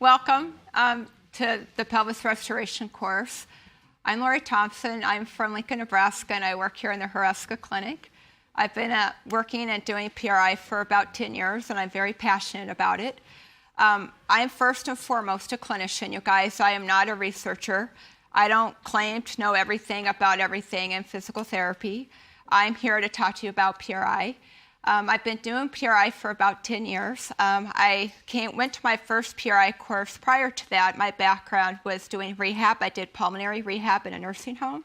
Welcome to the pelvis restoration course. I'm Lori Thompson. I'm from Lincoln, Nebraska, and I work here in the Hureska Clinic. I've been working and doing PRI for about 10 years, and I'm very passionate about it. I'm first and foremost a clinician, you guys. I am not a researcher. I don't claim to know everything about everything in physical therapy. I'm here to talk to you about PRI. I've been doing PRI for about 10 years. I went to my first PRI course. Prior to that, my background was doing rehab. I did pulmonary rehab in a nursing home,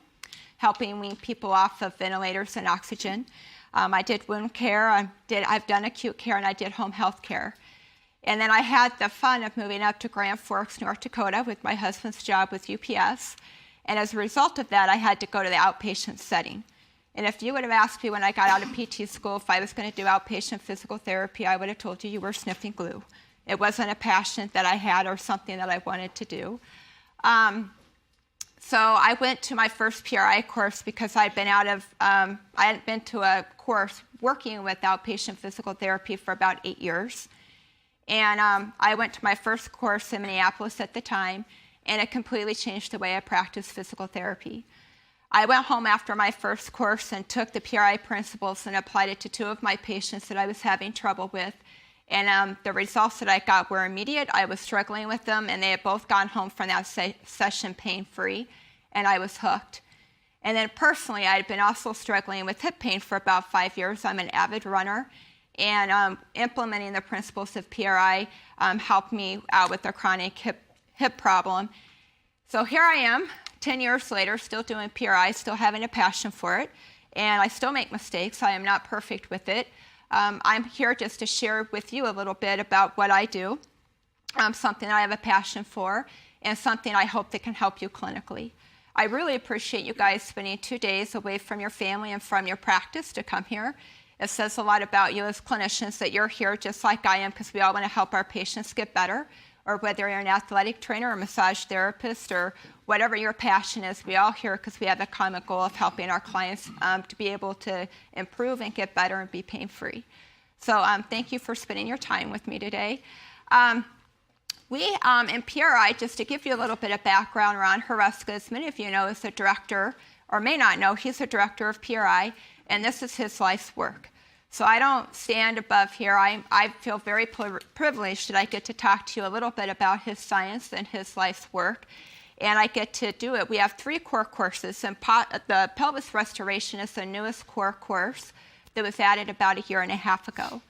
helping wean people off of ventilators and oxygen. I did wound care. I've done acute care, and I did home health care. And then I had the fun of moving up to Grand Forks, North Dakota with my husband's job with UPS. And as a result of that, I had to go to the outpatient setting. And if you would have asked me when I got out of PT school if I was going to do outpatient physical therapy, I would have told you were sniffing glue. It wasn't a passion that I had or something that I wanted to do. So I went to my first PRI course because I hadn't been to a course working with outpatient physical therapy for about 8 years. And I went to my first course in Minneapolis at the time, and it completely changed the way I practiced physical therapy. I went home after my first course and took the PRI principles and applied it to 2 of my patients that I was having trouble with. And the results that I got were immediate. I was struggling with them, and they had both gone home from that session pain-free, and I was hooked. And then personally, I had been also struggling with hip pain for about 5 years. I'm an avid runner, and implementing the principles of PRI helped me out with a chronic hip problem. So here I am, 10 years later, still doing PRI, still having a passion for it, and I still make mistakes. I am not perfect with it. I'm here just to share with you a little bit about what I do, something I have a passion for, and something I hope that can help you clinically. I really appreciate you guys spending 2 days away from your family and from your practice to come here. It says a lot about you as clinicians that you're here just like I am, because we all want to help our patients get better. Or whether you're an athletic trainer or massage therapist or whatever your passion is, we all here because we have a common goal of helping our clients to be able to improve and get better and be pain-free. So thank you for spending your time with me today. In PRI, just to give you a little bit of background around Hureska, as many of you know, is the director, or may not know, he's the director of PRI, and this is his life's work. So I don't stand above here. I feel very privileged that I get to talk to you a little bit about his science and his life's work, and I get to do it. We have 3 core courses, and the pelvis restoration is the newest core course that was added about 1.5 years ago.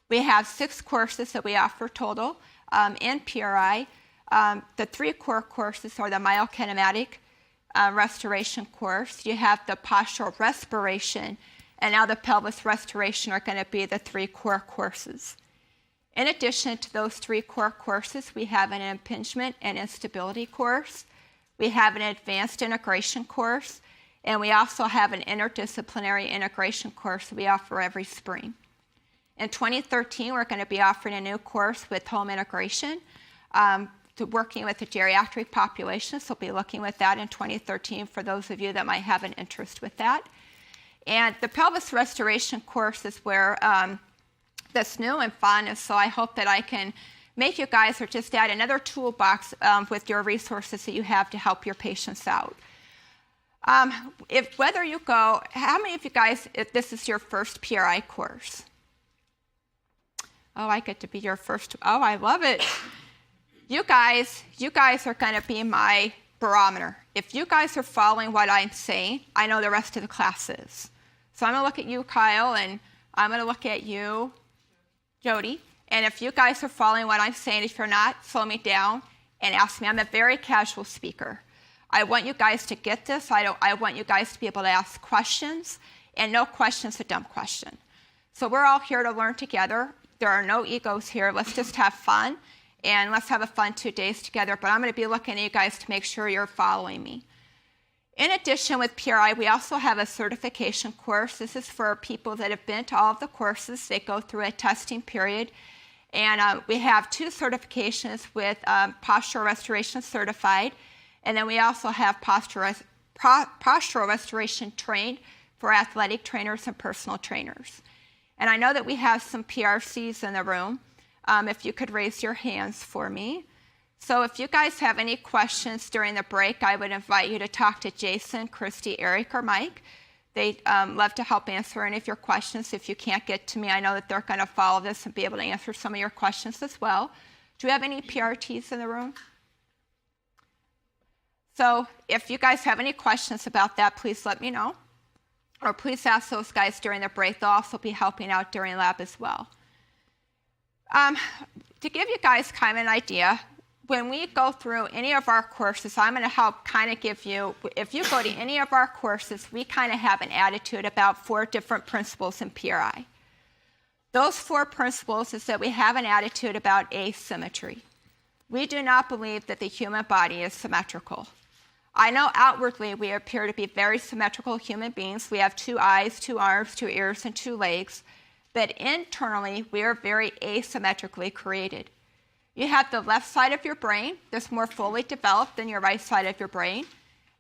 We have 6 courses that we offer total in PRI. The 3 core courses are the myokinematic restoration course. You have the postural respiration, and now the pelvis restoration are going to be the 3 core courses. In addition to those 3 core courses, we have an impingement and instability course. We have an advanced integration course, and we also have an interdisciplinary integration course that we offer every spring. In 2013, we're going to be offering a new course with home integration to working with the geriatric population, so we'll be looking at that in 2013 for those of you that might have an interest with that. And the pelvis restoration course is where that's new and fun, and so I hope that I can make you guys or just add another toolbox with your resources that you have to help your patients out. Whether you go, how many of you guys, if this is your first PRI course? Oh, I get to be your first. Oh, I love it. You guys are going to be my barometer. If you guys are following what I'm saying, I know the rest of the class is. So I'm going to look at you, Kyle, and I'm going to look at you, Jody. And if you guys are following what I'm saying, if you're not, slow me down and ask me. I'm a very casual speaker. I want you guys to get this. I want you guys to be able to ask questions, and no question's a dumb question. So we're all here to learn together. There are no egos here. Let's just have fun, and let's have a fun 2 days together. But I'm going to be looking at you guys to make sure you're following me. In addition, with PRI, we also have a certification course. This is for people that have been to all of the courses. They go through a testing period. And we have 2 certifications with postural restoration certified. And then we also have postural restoration trained for athletic trainers and personal trainers. And I know that we have some PRCs in the room. If you could raise your hands for me. So if you guys have any questions during the break, I would invite you to talk to Jason, Christy, Eric, or Mike. They'd love to help answer any of your questions. If you can't get to me, I know that they're going to follow this and be able to answer some of your questions as well. Do we have any PRTs in the room? So if you guys have any questions about that, please let me know. Or please ask those guys during the break. They'll also be helping out during lab as well. To give you guys kind of an idea, when we go through any of our courses, I'm going to help kind of give you, if you go to any of our courses, we kind of have an attitude about 4 different principles in PRI. Those 4 principles is that we have an attitude about asymmetry. We do not believe that the human body is symmetrical. I know outwardly we appear to be very symmetrical human beings. We have 2 eyes, 2 arms, 2 ears, and 2 legs. But internally, we are very asymmetrically created. You have the left side of your brain that's more fully developed than your right side of your brain.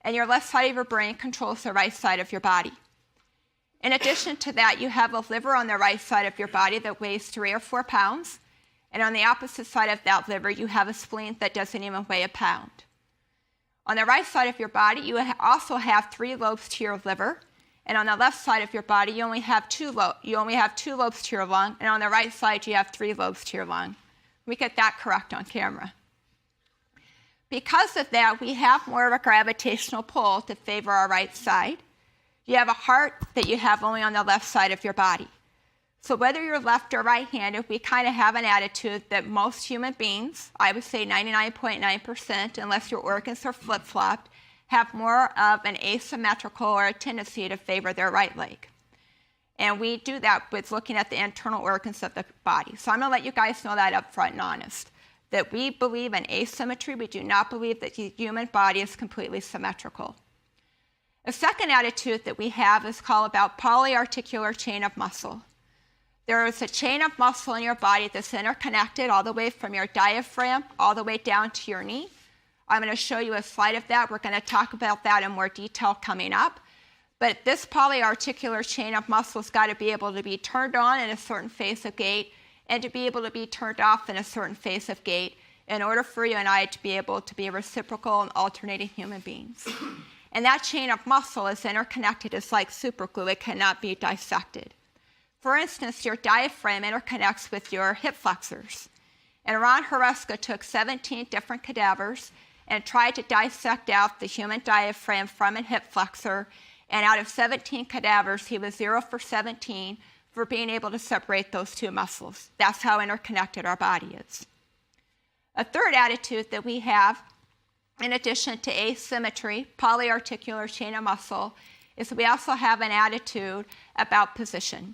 And your left side of your brain controls the right side of your body. In addition to that, you have a liver on the right side of your body that weighs 3 or 4 pounds. And on the opposite side of that liver, you have a spleen that doesn't even weigh a pound. On the right side of your body, you also have 3 lobes to your liver, and on the left side of your body, you only have 2 lobes to your lung, and on the right side, you have 3 lobes to your lung. We get that correct on camera. Because of that, we have more of a gravitational pull to favor our right side. You have a heart that you have only on the left side of your body. So whether you're left or right-handed, we kind of have an attitude that most human beings, I would say 99.9%, unless your organs are flip-flopped, have more of an asymmetrical or a tendency to favor their right leg. And we do that with looking at the internal organs of the body. So I'm going to let you guys know that up front and honest, that we believe in asymmetry. We do not believe that the human body is completely symmetrical. A second attitude that we have is called about polyarticular chain of muscle. There is a chain of muscle in your body that's interconnected all the way from your diaphragm all the way down to your knee. I'm going to show you a slide of that. We're going to talk about that in more detail coming up. But this polyarticular chain of muscle has got to be able to be turned on in a certain phase of gait and to be able to be turned off in a certain phase of gait in order for you and I to be able to be reciprocal and alternating human beings. And that chain of muscle is interconnected. It's like superglue. It cannot be dissected. For instance, your diaphragm interconnects with your hip flexors. And Ron Hureska took 17 different cadavers and tried to dissect out the human diaphragm from a hip flexor. And out of 17 cadavers, he was 0 for 17 for being able to separate those 2 muscles. That's how interconnected our body is. A third attitude that we have, in addition to asymmetry, polyarticular chain of muscle, is that we also have an attitude about position.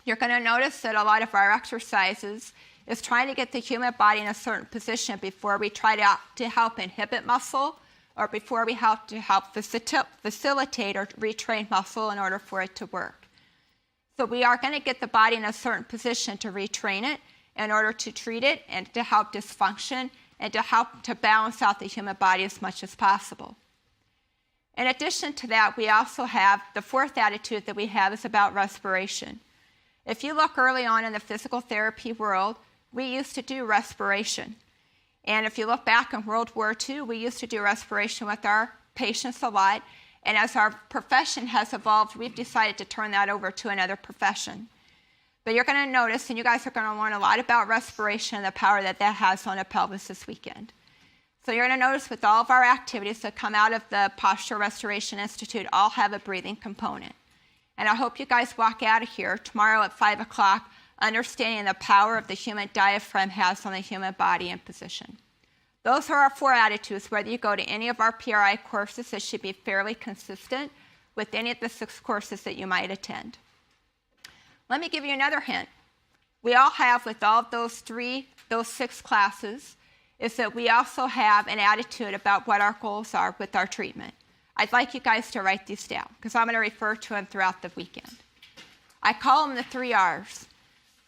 You're going to notice that a lot of our exercises is trying to get the human body in a certain position before we try to help inhibit muscle or before we help facilitate or retrain muscle in order for it to work. So we are going to get the body in a certain position to retrain it in order to treat it and to help dysfunction and to help to balance out the human body as much as possible. In addition to that, we also have the fourth attitude that we have is about respiration. If you look early on in the physical therapy world, we used to do respiration. And if you look back in World War II, we used to do respiration with our patients a lot. And as our profession has evolved, we've decided to turn that over to another profession. But you're going to notice, and you guys are going to learn a lot about respiration and the power that that has on the pelvis this weekend. So you're going to notice with all of our activities that come out of the Posture Restoration Institute all have a breathing component. And I hope you guys walk out of here tomorrow at 5 o'clock understanding the power of the human diaphragm has on the human body and position. Those are our 4 attitudes. Whether you go to any of our PRI courses, it should be fairly consistent with any of the 6 courses that you might attend. Let me give you another hint. We all have, with all of those 6 classes, is that we also have an attitude about what our goals are with our treatment. I'd like you guys to write these down because I'm going to refer to them throughout the weekend. I call them the 3 R's.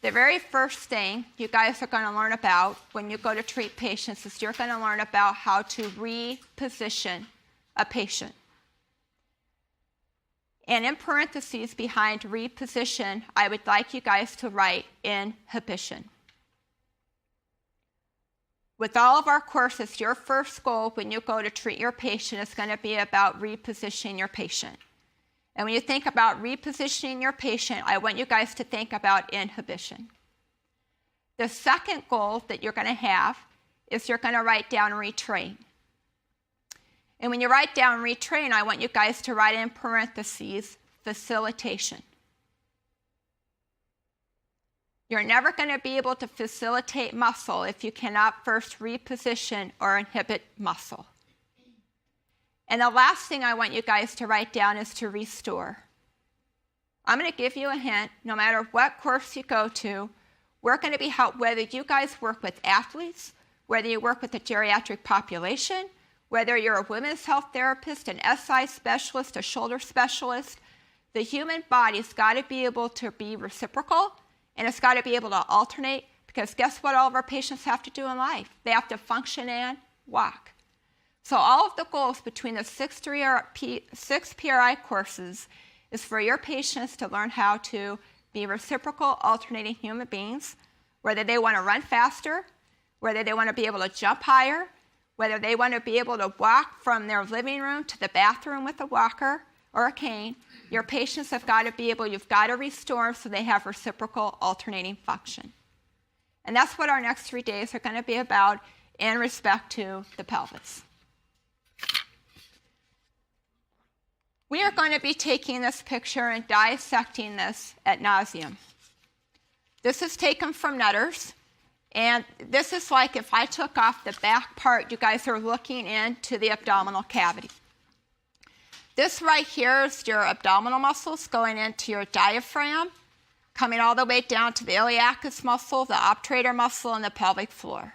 The very first thing you guys are going to learn about when you go to treat patients is you're going to learn about how to reposition a patient. And in parentheses behind reposition, I would like you guys to write inhibition. With all of our courses, your first goal when you go to treat your patient is going to be about repositioning your patient. And when you think about repositioning your patient, I want you guys to think about inhibition. The second goal that you're going to have is you're going to write down retrain. And when you write down retrain, I want you guys to write in parentheses facilitation. You're never going to be able to facilitate muscle if you cannot first reposition or inhibit muscle. And the last thing I want you guys to write down is to restore. I'm going to give you a hint. No matter what course you go to, we're going to be helped, whether you guys work with athletes, whether you work with a geriatric population, whether you're a women's health therapist, an SI specialist, a shoulder specialist, the human body's got to be able to be reciprocal, and it's got to be able to alternate, because guess what all of our patients have to do in life? They have to function and walk. So all of the goals between the 6 PRI courses is for your patients to learn how to be reciprocal, alternating human beings, whether they want to run faster, whether they want to be able to jump higher, whether they want to be able to walk from their living room to the bathroom with a walker or a cane. Your patients have got to be able, you've got to restore them so they have reciprocal alternating function. And that's what our next 3 days are going to be about in respect to the pelvis. We are going to be taking this picture and dissecting this ad nauseum. This is taken from Nutter's, and this is like if I took off the back part, you guys are looking into the abdominal cavity. This right here is your abdominal muscles going into your diaphragm, coming all the way down to the iliacus muscle, the obturator muscle, and the pelvic floor.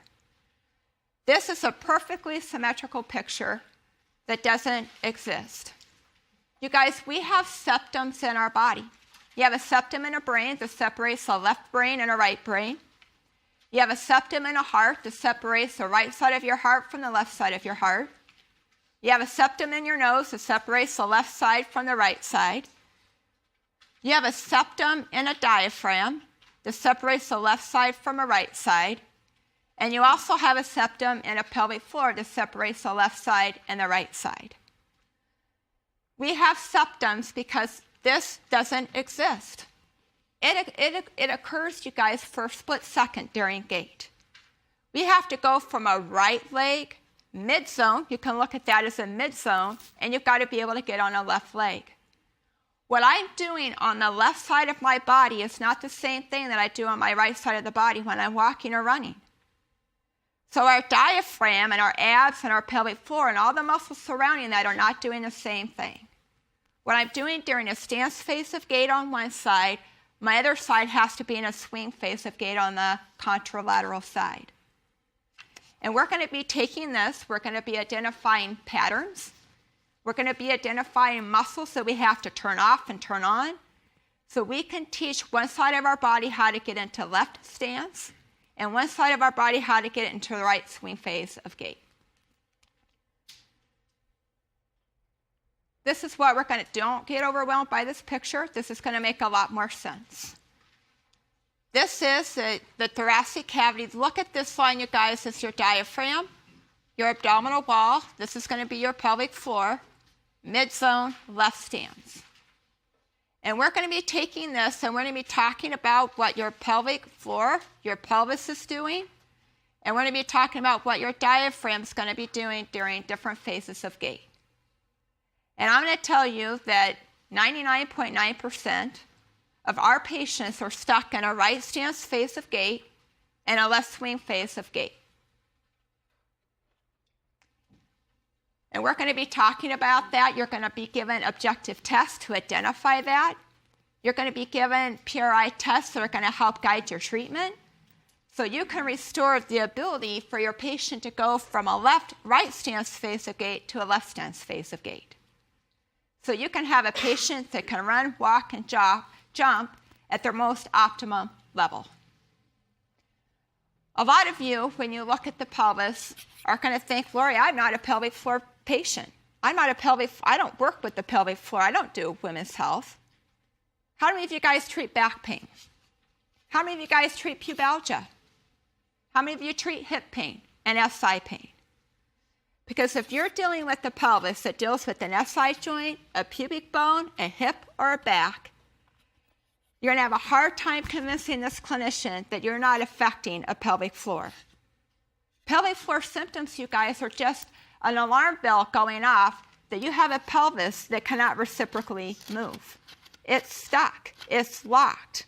This is a perfectly symmetrical picture that doesn't exist. You guys, we have septums in our body. You have a septum in a brain that separates a left brain and a right brain. You have a septum in a heart that separates the right side of your heart from the left side of your heart. You have a septum in your nose that separates the left side from the right side. You have a septum in a diaphragm that separates the left side from the right side. And you also have a septum in a pelvic floor that separates the left side and the right side. We have septums because this doesn't exist. It occurs, you guys, for a split second during gait. We have to go from a right leg, mid-zone, you can look at that as a mid-zone, and you've got to be able to get on a left leg. What I'm doing on the left side of my body is not the same thing that I do on my right side of the body when I'm walking or running. So our diaphragm and our abs and our pelvic floor and all the muscles surrounding that are not doing the same thing. What I'm doing during a stance phase of gait on one side, my other side has to be in a swing phase of gait on the contralateral side. And we're going to be taking this, we're going to be identifying patterns. We're going to be identifying muscles that we have to turn off and turn on. So we can teach one side of our body how to get into left stance, and one side of our body how to get into the right swing phase of gait. This is what we're going to, don't get overwhelmed by this picture. This is going to make a lot more sense. This is the thoracic cavity. Look at this line, you guys. It's your diaphragm, your abdominal wall. This is going to be your pelvic floor, mid-zone, left stance. And we're going to be taking this and we're going to be talking about what your pelvic floor, your pelvis is doing. And we're going to be talking about what your diaphragm is going to be doing during different phases of gait. And I'm going to tell you that 99.9% of our patients are stuck in a right stance phase of gait and a left swing phase of gait. And we're going to be talking about that. You're going to be given objective tests to identify that. You're going to be given PRI tests that are going to help guide your treatment. So you can restore the ability for your patient to go from a right stance phase of gait to a left stance phase of gait. So you can have a patient that can run, walk, and jump at their most optimum level. A lot of you, when you look at the pelvis, are going to think, Lori, I'm not a pelvic floor patient. I don't work with the pelvic floor. I don't do women's health. How many of you guys treat back pain? How many of you guys treat pubalgia? How many of you treat hip pain? and SI pain. Because if you're dealing with the pelvis that deals with an SI joint, a pubic bone, a hip, or a back, you're going to have a hard time convincing this clinician that you're not affecting a pelvic floor. Pelvic floor symptoms, you guys, are just an alarm bell going off that you have a pelvis that cannot reciprocally move. It's stuck. It's locked.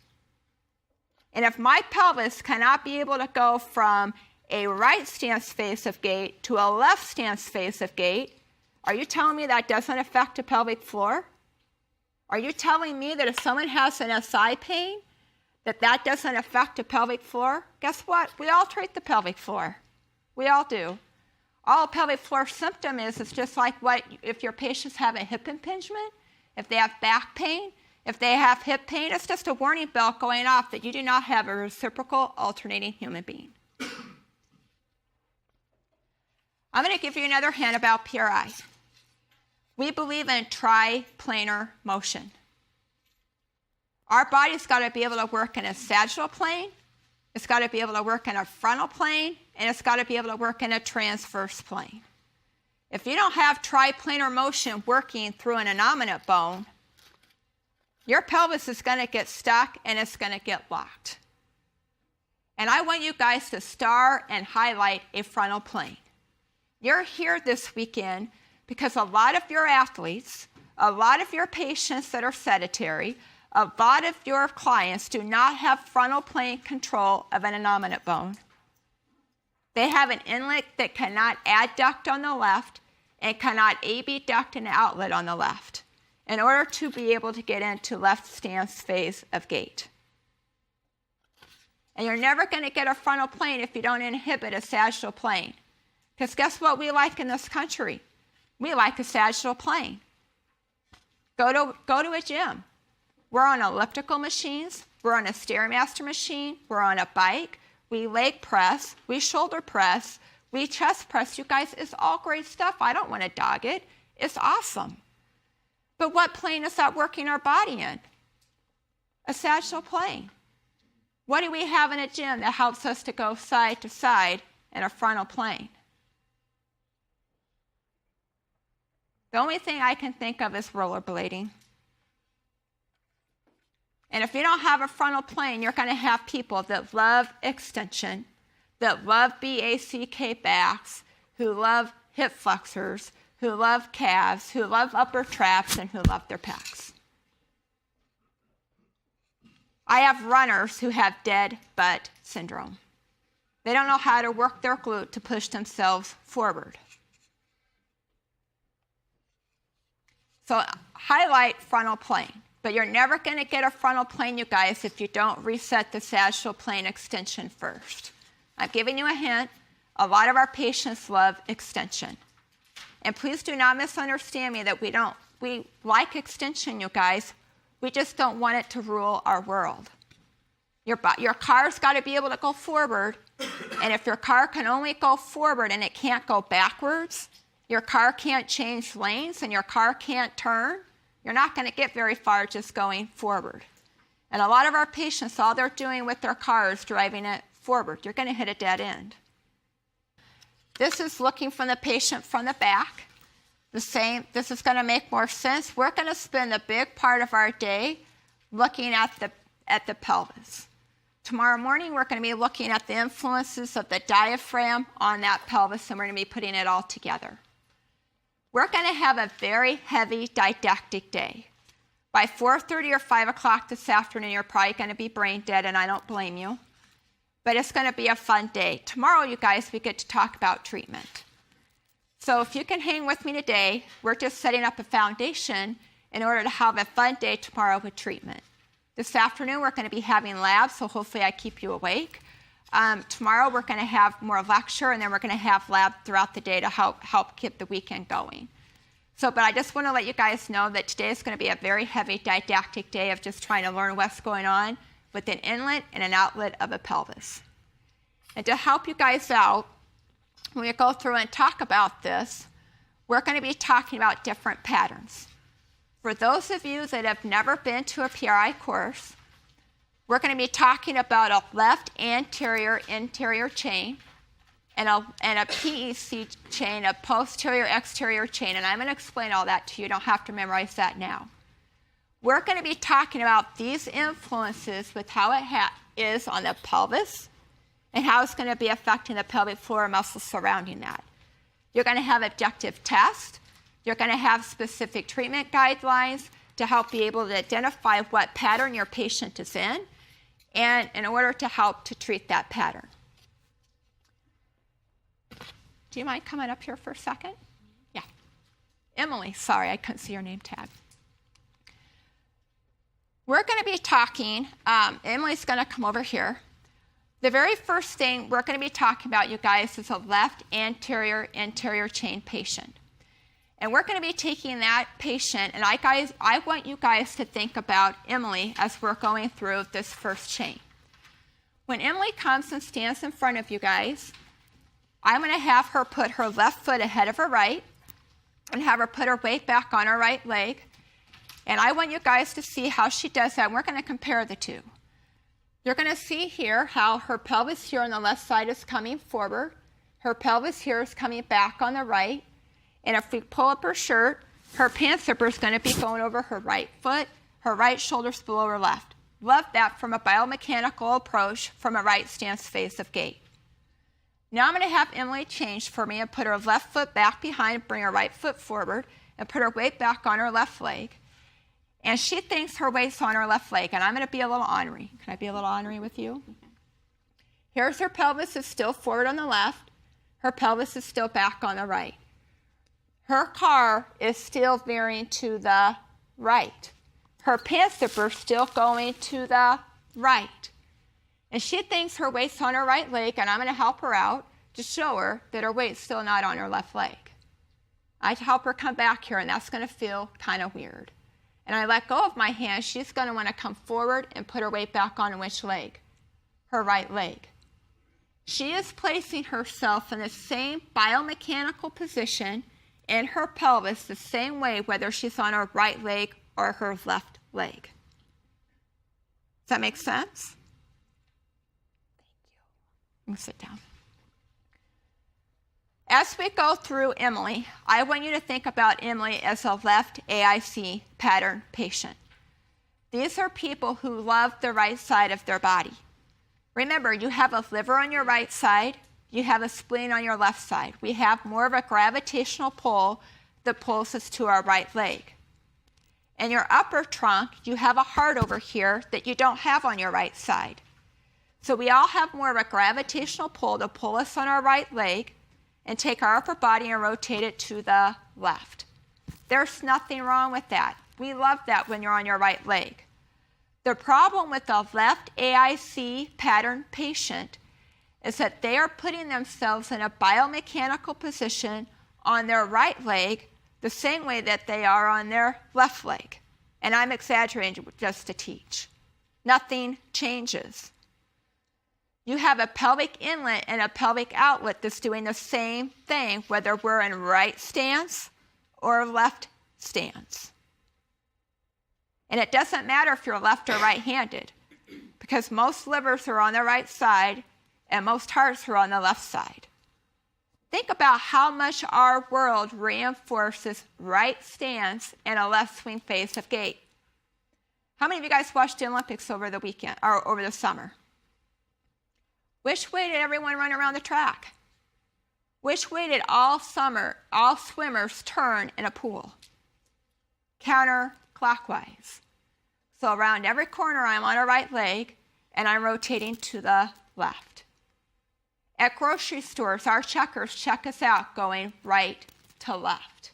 And if my pelvis cannot be able to go from a right stance face of gait to a left stance face of gait, are you telling me that doesn't affect the pelvic floor? Are you telling me that if someone has an SI pain, that doesn't affect the pelvic floor? Guess what? We all treat the pelvic floor. We all do. All a pelvic floor symptom is just like what if your patients have a hip impingement, if they have back pain, if they have hip pain, it's just a warning bell going off that you do not have a reciprocal alternating human being. I'm going to give you another hint about PRI. We believe in triplanar motion. Our body's got to be able to work in a sagittal plane, it's got to be able to work in a frontal plane, and it's got to be able to work in a transverse plane. If you don't have triplanar motion working through an innominate bone, your pelvis is going to get stuck and it's going to get locked. And I want you guys to star and highlight a frontal plane. You're here this weekend because a lot of your athletes, a lot of your patients that are sedentary, a lot of your clients do not have frontal plane control of an innominate bone. They have an inlet that cannot adduct on the left and cannot abduct an outlet on the left in order to be able to get into left stance phase of gait. And you're never going to get a frontal plane if you don't inhibit a sagittal plane. Because guess what we like in this country? We like a sagittal plane. Go to a gym. We're on elliptical machines. We're on a Stairmaster machine. We're on a bike. We leg press. We shoulder press. We chest press. You guys, it's all great stuff. I don't want to dog it. It's awesome. But what plane is that working our body in? A sagittal plane. What do we have in a gym that helps us to go side to side in a frontal plane? The only thing I can think of is rollerblading. And if you don't have a frontal plane, you're going to have people that love extension, that love BACK backs, who love hip flexors, who love calves, who love upper traps, and who love their pecs. I have runners who have dead butt syndrome. They don't know how to work their glute to push themselves forward. So highlight frontal plane. But you're never going to get a frontal plane, you guys, if you don't reset the sagittal plane extension first. I'm giving you a hint. A lot of our patients love extension. And please do not misunderstand me that we like extension, you guys. We just don't want it to rule our world. Your car's got to be able to go forward. And if your car can only go forward and it can't go backwards, your car can't change lanes and your car can't turn, you're not going to get very far just going forward. And a lot of our patients, all they're doing with their car is driving it forward. You're going to hit a dead end. This is looking from the patient from the back. This is going to make more sense. We're going to spend a big part of our day looking at the pelvis. Tomorrow morning, we're going to be looking at the influences of the diaphragm on that pelvis, and we're going to be putting it all together. We're going to have a very heavy didactic day. By 4:30 or 5 o'clock this afternoon, you're probably going to be brain dead, and I don't blame you. But it's going to be a fun day. Tomorrow, you guys, we get to talk about treatment. So if you can hang with me today, we're just setting up a foundation in order to have a fun day tomorrow with treatment. This afternoon, we're going to be having labs, so hopefully I keep you awake. Tomorrow, we're going to have more lecture, and then we're going to have lab throughout the day to help keep the weekend going. But I just want to let you guys know that today is going to be a very heavy didactic day of just trying to learn what's going on with an inlet and an outlet of a pelvis. And to help you guys out, when we go through and talk about this, we're going to be talking about different patterns. For those of you that have never been to a PRI course, we're going to be talking about a left anterior interior chain, and a PEC chain, a posterior exterior chain, and I'm going to explain all that to you. You don't have to memorize that now. We're going to be talking about these influences with how it is on the pelvis and how it's going to be affecting the pelvic floor muscles surrounding that. You're going to have objective tests. You're going to have specific treatment guidelines to help be able to identify what pattern your patient is in, and in order to help to treat that pattern. Do you mind coming up here for a second? Yeah. Emily, sorry, I couldn't see your name tag. We're going to be talking, Emily's going to come over here. The very first thing we're going to be talking about, you guys, is a left anterior chain patient. And we're going to be taking that patient, and I want you guys to think about Emily as we're going through this first chain. When Emily comes and stands in front of you guys, I'm going to have her put her left foot ahead of her right and have her put her weight back on her right leg. And I want you guys to see how she does that, and we're going to compare the two. You're going to see here how her pelvis here on the left side is coming forward. Her pelvis here is coming back on the right. And if we pull up her shirt, her pants zipper is going to be going over her right foot, her right shoulder's below her left. Love that from a biomechanical approach from a right stance phase of gait. Now I'm going to have Emily change for me and put her left foot back behind, bring her right foot forward, and put her weight back on her left leg. And she thinks her weight's on her left leg, and I'm going to be a little ornery. Can I be a little ornery with you? Here's her pelvis is still forward on the left. Her pelvis is still back on the right. Her car is still veering to the right. Her pants zipper is still going to the right. And she thinks her weight's on her right leg, and I'm going to help her out to show her that her weight's still not on her left leg. I help her come back here, and that's going to feel kind of weird. And I let go of my hand. She's going to want to come forward and put her weight back on which leg? Her right leg. She is placing herself in the same biomechanical position in her pelvis the same way whether she's on her right leg or her left leg. Does that make sense? Thank you. You can sit down. As we go through Emily, I want you to think about Emily as a left AIC pattern patient. These are people who love the right side of their body. Remember, you have a liver on your right side. You have a spleen on your left side. We have more of a gravitational pull that pulls us to our right leg. In your upper trunk, you have a heart over here that you don't have on your right side. So we all have more of a gravitational pull to pull us on our right leg and take our upper body and rotate it to the left. There's nothing wrong with that. We love that when you're on your right leg. The problem with the left AIC pattern patient is that they are putting themselves in a biomechanical position on their right leg the same way that they are on their left leg. And I'm exaggerating just to teach. Nothing changes. You have a pelvic inlet and a pelvic outlet that's doing the same thing, whether we're in right stance or left stance. And it doesn't matter if you're left or right-handed, because most livers are on the right side and most hearts are on the left side. Think about how much our world reinforces right stance and a left swing phase of gait. How many of you guys watched the Olympics over the weekend or over the summer? Which way did everyone run around the track? Which way did all swimmers turn in a pool? Counterclockwise. So around every corner, I'm on a right leg, and I'm rotating to the left. At grocery stores, our checkers check us out going right to left.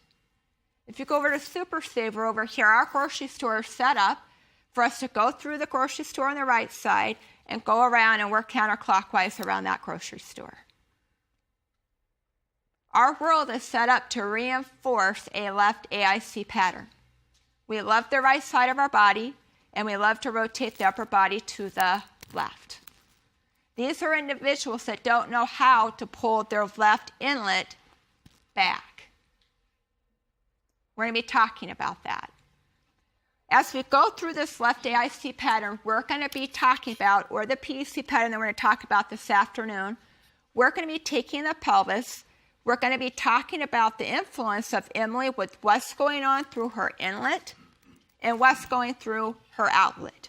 If you go over to Super Saver over here, our grocery store is set up for us to go through the grocery store on the right side and go around and work counterclockwise around that grocery store. Our world is set up to reinforce a left AIC pattern. We love the right side of our body, and we love to rotate the upper body to the left. These are individuals that don't know how to pull their left inlet back. We're going to be talking about that. As we go through this left AIC pattern, we're going to be talking about, or the PEC pattern that we're going to talk about this afternoon, we're going to be taking the pelvis. We're going to be talking about the influence of Emily with what's going on through her inlet and what's going through her outlet.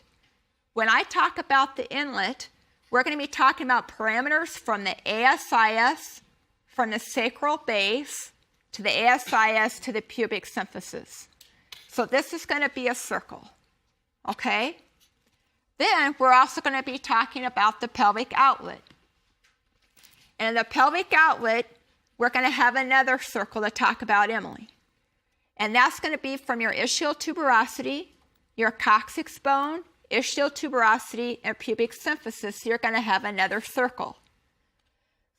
When I talk about the inlet, we're going to be talking about parameters from the ASIS, from the sacral base, to the ASIS, to the pubic symphysis. So this is going to be a circle, okay? Then we're also going to be talking about the pelvic outlet. And in the pelvic outlet, we're going to have another circle to talk about Emily. And that's going to be from your ischial tuberosity, your coccyx bone, ischial tuberosity, and pubic symphysis. You're going to have another circle.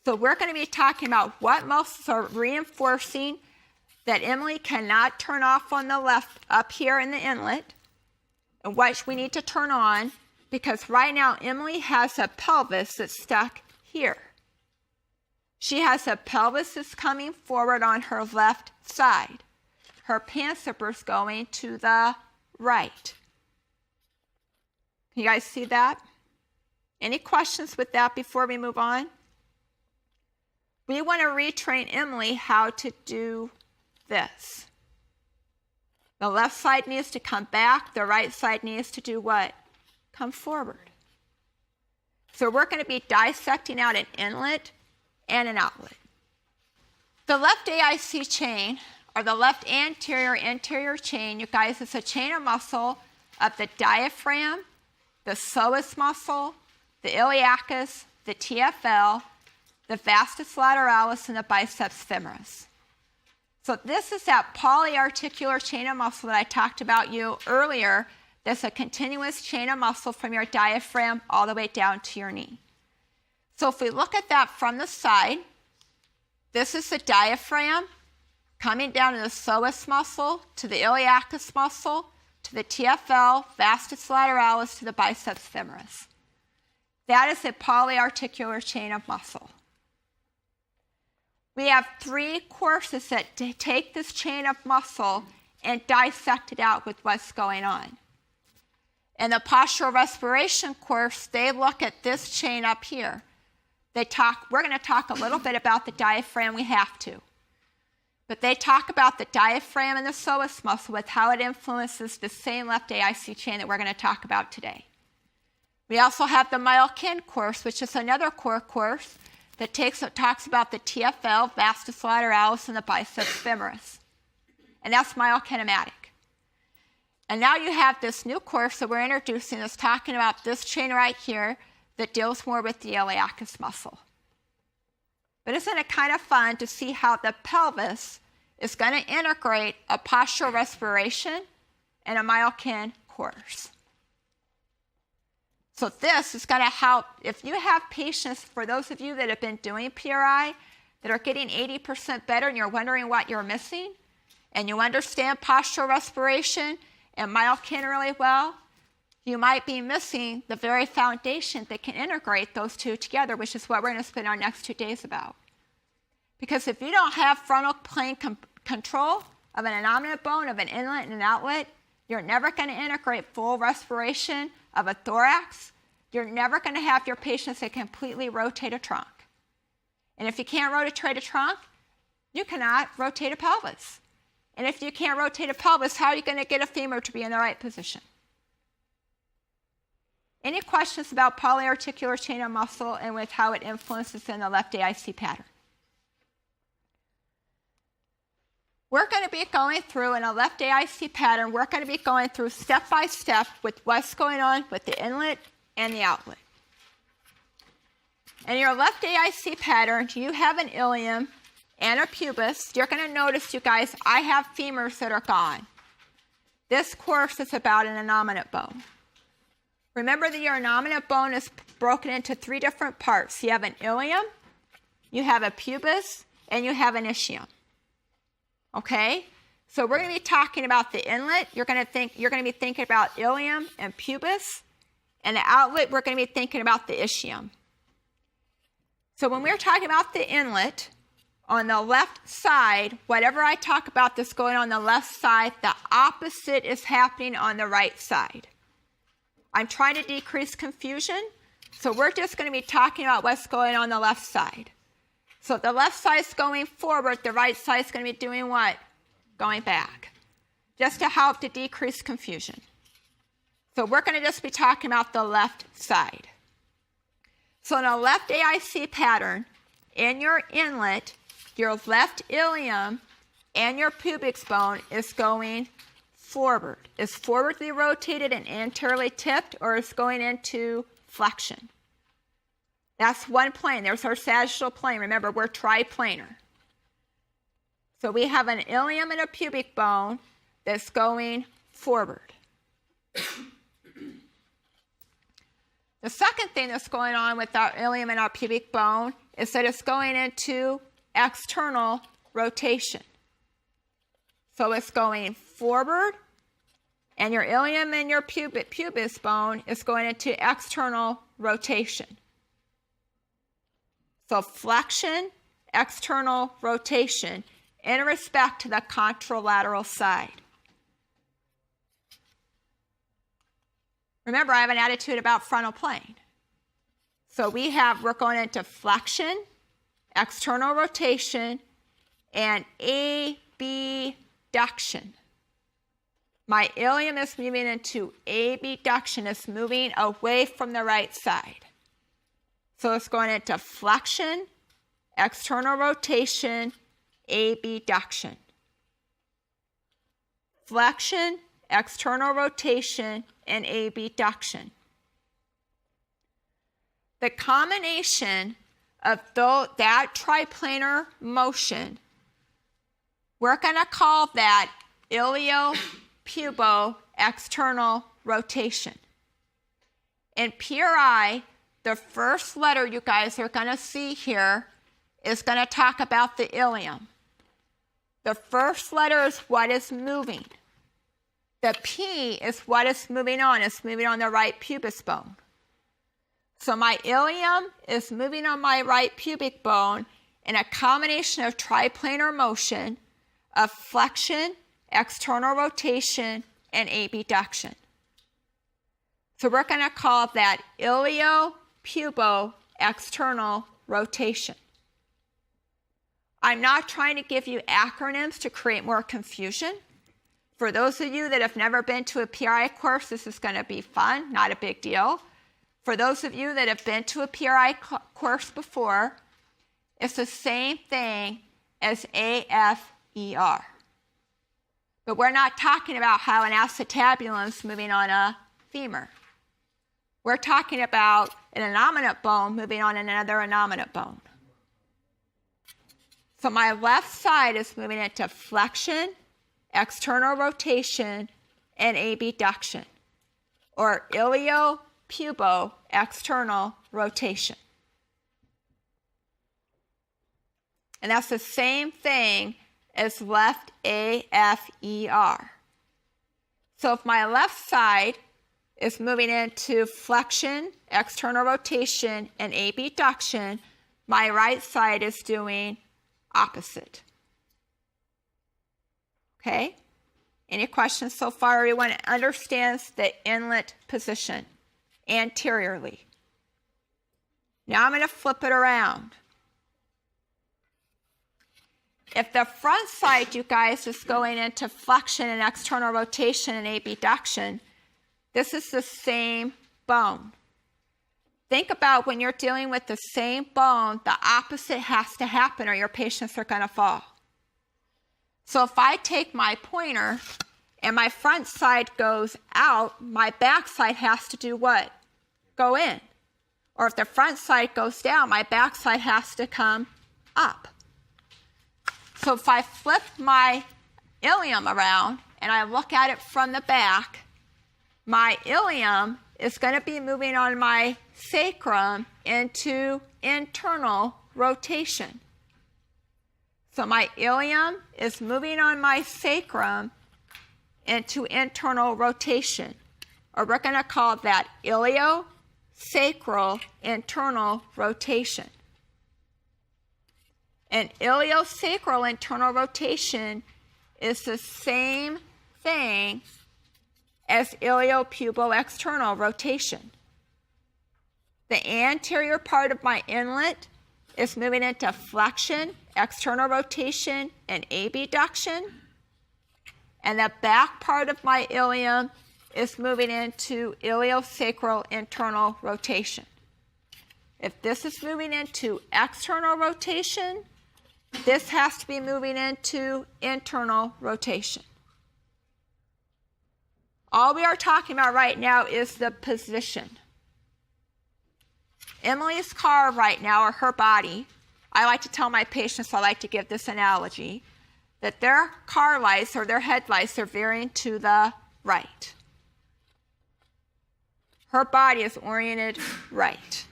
So we're going to be talking about what muscles are reinforcing that Emily cannot turn off on the left up here in the inlet, and what we need to turn on, because right now Emily has a pelvis that's stuck here. She has a pelvis that's coming forward on her left side. Her pants zipper's going to the right. Can you guys see that? Any questions with that before we move on? We want to retrain Emily how to do this. The left side needs to come back. The right side needs to do what? Come forward. So we're going to be dissecting out an inlet and an outlet. The left AIC chain, or the left anterior chain, you guys, is a chain of muscle of the diaphragm, the psoas muscle, the iliacus, the TFL, the vastus lateralis, and the biceps femoris. So this is that polyarticular chain of muscle that I talked about you earlier. That's a continuous chain of muscle from your diaphragm all the way down to your knee. So if we look at that from the side, this is the diaphragm coming down to the psoas muscle, to the iliacus muscle, to the TFL, vastus lateralis, to the biceps femoris. That is a polyarticular chain of muscle. We have 3 courses that take this chain of muscle and dissect it out with what's going on. In the postural respiration course, they look at this chain up here. We're going to talk a little bit about the diaphragm, we have to. But they talk about the diaphragm and the psoas muscle with how it influences the same left AIC chain that we're going to talk about today. We also have the myokin course, which is another core course that talks about the TFL, vastus lateralis, and the biceps femoris. And that's myokinematic. And now you have this new course that we're introducing that's talking about this chain right here that deals more with the iliacus muscle. But isn't it kind of fun to see how the pelvis is going to integrate a postural respiration and a myokin course? So this is going to help. If you have patients, for those of you that have been doing PRI, that are getting 80% better and you're wondering what you're missing, and you understand postural respiration and myokin really well, you might be missing the very foundation that can integrate those two together, which is what we're going to spend our next 2 days about. Because if you don't have frontal plane control of an innominate bone, of an inlet and an outlet, you're never going to integrate full respiration of a thorax. You're never going to have your patients that completely rotate a trunk. And if you can't rotate a trunk, you cannot rotate a pelvis. And if you can't rotate a pelvis, how are you going to get a femur to be in the right position? Any questions about polyarticular chain of muscle and with how it influences in the left AIC pattern? We're going to be going through, in a left AIC pattern, we're going to be going through step by step with what's going on with the inlet and the outlet. In your left AIC pattern, you have an ilium and a pubis. You're going to notice, you guys, I have femurs that are gone. This course is about an innominate bone. Remember that your innominate bone is broken into 3 different parts. You have an ilium, you have a pubis, and you have an ischium. Okay? So we're going to be talking about the inlet. You're going to be thinking about ilium and pubis. And the outlet, we're going to be thinking about the ischium. So when we're talking about the inlet, on the left side, whatever I talk about that's going on the left side, the opposite is happening on the right side. I'm trying to decrease confusion, so we're just going to be talking about what's going on the left side. So the left side's going forward, the right side's going to be doing what? Going back. Just to help to decrease confusion. So we're going to just be talking about the left side. So in a left AIC pattern, in your inlet, your left ilium and your pubic bone is going forward. Is forwardly rotated and anteriorly tipped, or is going into flexion? That's one plane. There's our sagittal plane. Remember, we're triplanar. So we have an ilium and a pubic bone that's going forward. The second thing that's going on with our ilium and our pubic bone is that it's going into external rotation. So it's going forward, and your ilium and your pubis bone is going into external rotation. So flexion, external rotation, in respect to the contralateral side. Remember, I have an attitude about frontal plane. So we're going into flexion, external rotation, and abduction. My ilium is moving into abduction. It's moving away from the right side. So it's going into flexion, external rotation, abduction. Flexion, external rotation, and abduction. The combination of that triplanar motion, we're going to call that ilio-pubo-external rotation. In PRI, the first letter you guys are going to see here is going to talk about the ilium. The first letter is what is moving. The P is what is moving on. It's moving on the right pubis bone. So my ilium is moving on my right pubic bone in a combination of triplanar motion of flexion, external rotation, and abduction. So we're going to call that ilio-pubo-external rotation. I'm not trying to give you acronyms to create more confusion. For those of you that have never been to a PRI course, this is going to be fun, not a big deal. For those of you that have been to a PRI course before, it's the same thing as AFER. But we're not talking about how an acetabulum is moving on a femur. We're talking about an innominate bone moving on another innominate bone. So my left side is moving into flexion, external rotation, and abduction, or ilio-pubo-external rotation. And that's the same thing as left AFER. So if my left side is moving into flexion, external rotation, and abduction, my right side is doing opposite. Okay? Any questions so far? Everyone understands the inlet position anteriorly. Now I'm going to flip it around. If the front side, you guys, is going into flexion and external rotation and abduction, this is the same bone. Think about when you're dealing with the same bone, the opposite has to happen or your patients are going to fall. So if I take my pointer and my front side goes out, my back side has to do what? Go in. Or if the front side goes down, my back side has to come up. So if I flip my ilium around and I look at it from the back, my ilium is going to be moving on my sacrum into internal rotation. So my ilium is moving on my sacrum into internal rotation, or we're going to call that iliosacral internal rotation. And iliosacral internal rotation is the same thing as iliopubo-external rotation. The anterior part of my inlet is moving into flexion, external rotation, and abduction. And the back part of my ilium is moving into iliosacral internal rotation. If this is moving into external rotation, this has to be moving into internal rotation. All we are talking about right now is the position. Emily's car right now, or her body, I like to tell my patients, I like to give this analogy, that their car lights or their headlights are veering to the right. Her body is oriented right.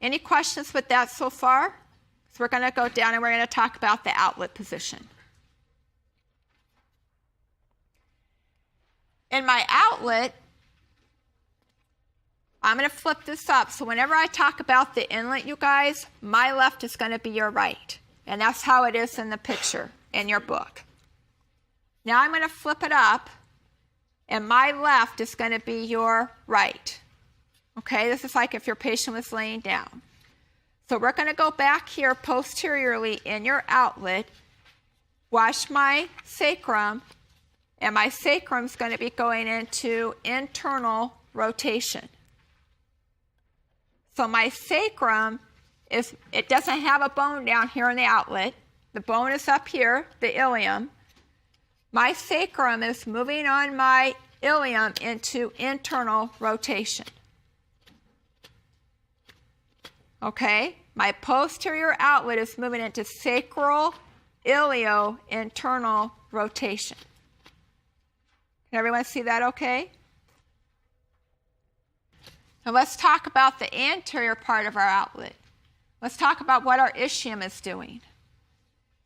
Any questions with that so far? So we're going to go down and we're going to talk about the outlet position. In my outlet, I'm going to flip this up. So whenever I talk about the inlet, you guys, my left is going to be your right. And that's how it is in the picture in your book. Now I'm going to flip it up, and my left is going to be your right. Okay, this is like if your patient was laying down. So we're going to go back here posteriorly in your outlet, wash my sacrum, and my sacrum is going to be going into internal rotation. So my sacrum it doesn't have a bone down here in the outlet. The bone is up here, the ilium. My sacrum is moving on my ilium into internal rotation. Okay? My posterior outlet is moving into sacral ilio internal rotation. Can everyone see that okay? Now let's talk about the anterior part of our outlet. Let's talk about what our ischium is doing.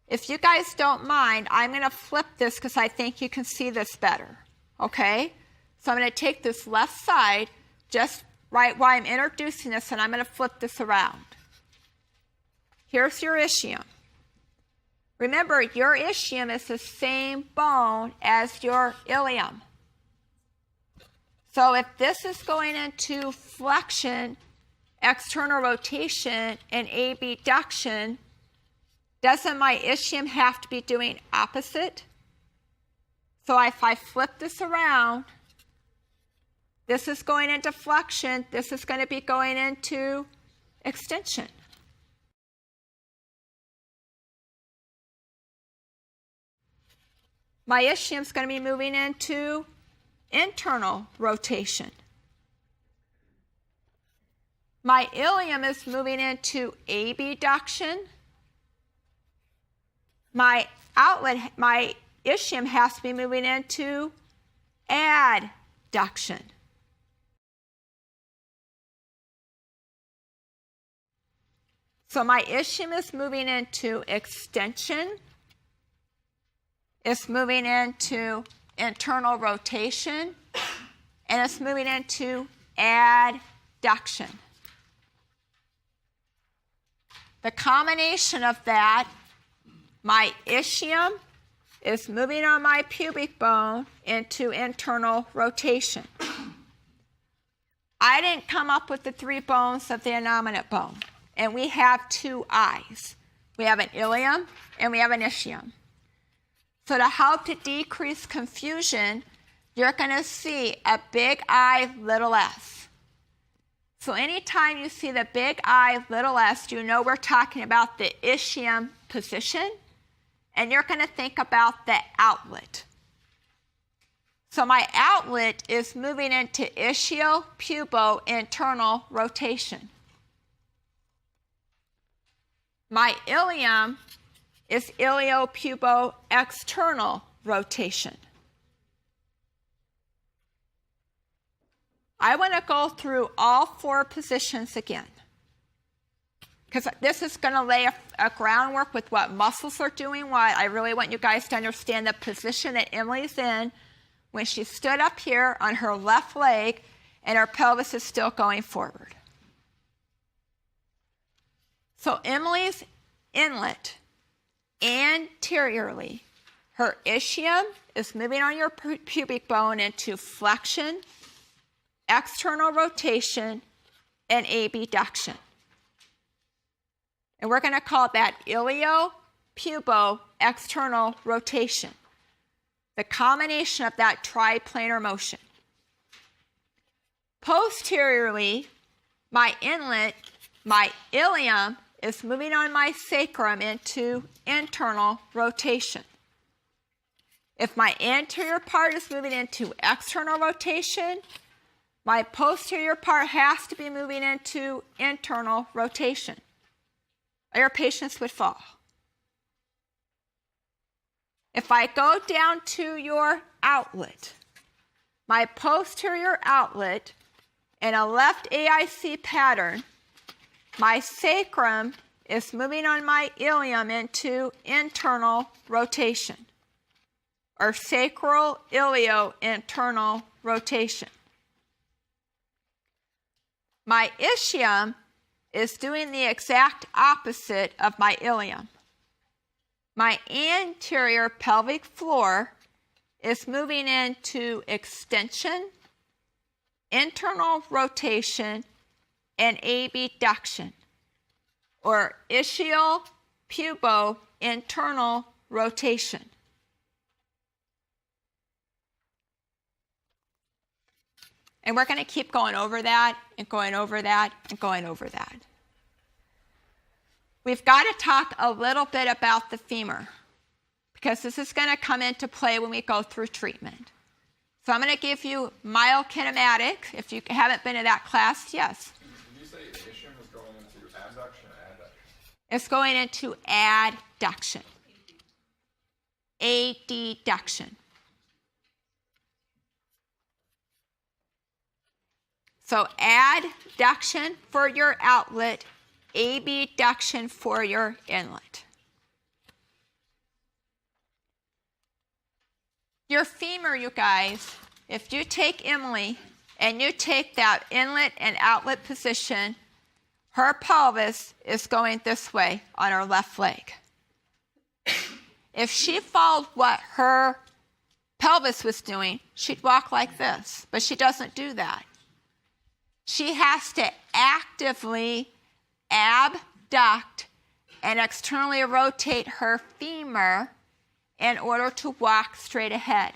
If you guys don't mind, I'm going to flip this because I think you can see this better. Okay? So I'm going to take this left side just right while I'm introducing this, and I'm going to flip this around. Here's your ischium. Remember, your ischium is the same bone as your ilium. So if this is going into flexion, external rotation, and abduction, doesn't my ischium have to be doing opposite? So if I flip this around, this is going into flexion, this is going to be going into extension. My ischium is going to be moving into internal rotation. My ilium is moving into abduction. My ischium has to be moving into adduction. So my ischium is moving into extension. It's moving into internal rotation, and it's moving into adduction. The combination of that, my ischium is moving on my pubic bone into internal rotation. I didn't come up with the 3 bones of the innominate bone, and we have 2 eyes. We have an ilium and we have an ischium. So to help to decrease confusion, you're going to see a big I, little s. So anytime you see the big I, little s, you know we're talking about the ischium position, and you're going to think about the outlet. So my outlet is moving into ischio-pubo internal rotation. My ilium is ilio-pubo external rotation. I want to go through all 4 positions again, because this is going to lay a groundwork with what muscles are doing. Why I really want you guys to understand the position that Emily's in when she stood up here on her left leg and her pelvis is still going forward. So Emily's inlet anteriorly, her ischium is moving on your pubic bone into flexion, external rotation, and abduction. And we're going to call that ilio-pubo-external rotation, the combination of that triplanar motion. Posteriorly, my inlet, my ilium, is moving on my sacrum into internal rotation. If my anterior part is moving into external rotation, my posterior part has to be moving into internal rotation, or your patients would fall. If I go down to your outlet, my posterior outlet in a left AIC pattern, my sacrum is moving on my ilium into internal rotation, or sacral ilio internal rotation. My ischium is doing the exact opposite of my ilium. My anterior pelvic floor is moving into extension, internal rotation, and abduction, or ischial-pubo internal rotation. And we're going to keep going over that and going over that and going over that. We've got to talk a little bit about the femur, because this is going to come into play when we go through treatment. So I'm going to give you myokinematics. If you haven't been to that class, yes? Did you say the ischium is going into abduction or adduction? It's going into adduction. Adduction. So adduction for your outlet, abduction for your inlet. Your femur, you guys, if you take Emily and you take that inlet and outlet position, her pelvis is going this way on her left leg. If she followed what her pelvis was doing, she'd walk like this, but she doesn't do that. She has to actively abduct and externally rotate her femur in order to walk straight ahead.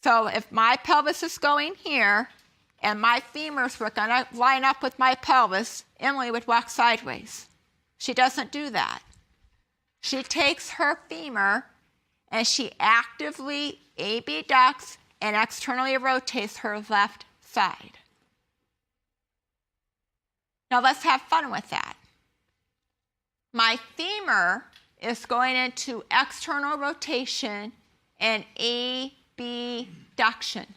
So if my pelvis is going here and my femurs were going to line up with my pelvis, Emily would walk sideways. She doesn't do that. She takes her femur and she actively abducts and externally rotates her left side. Now let's have fun with that. My femur is going into external rotation and abduction.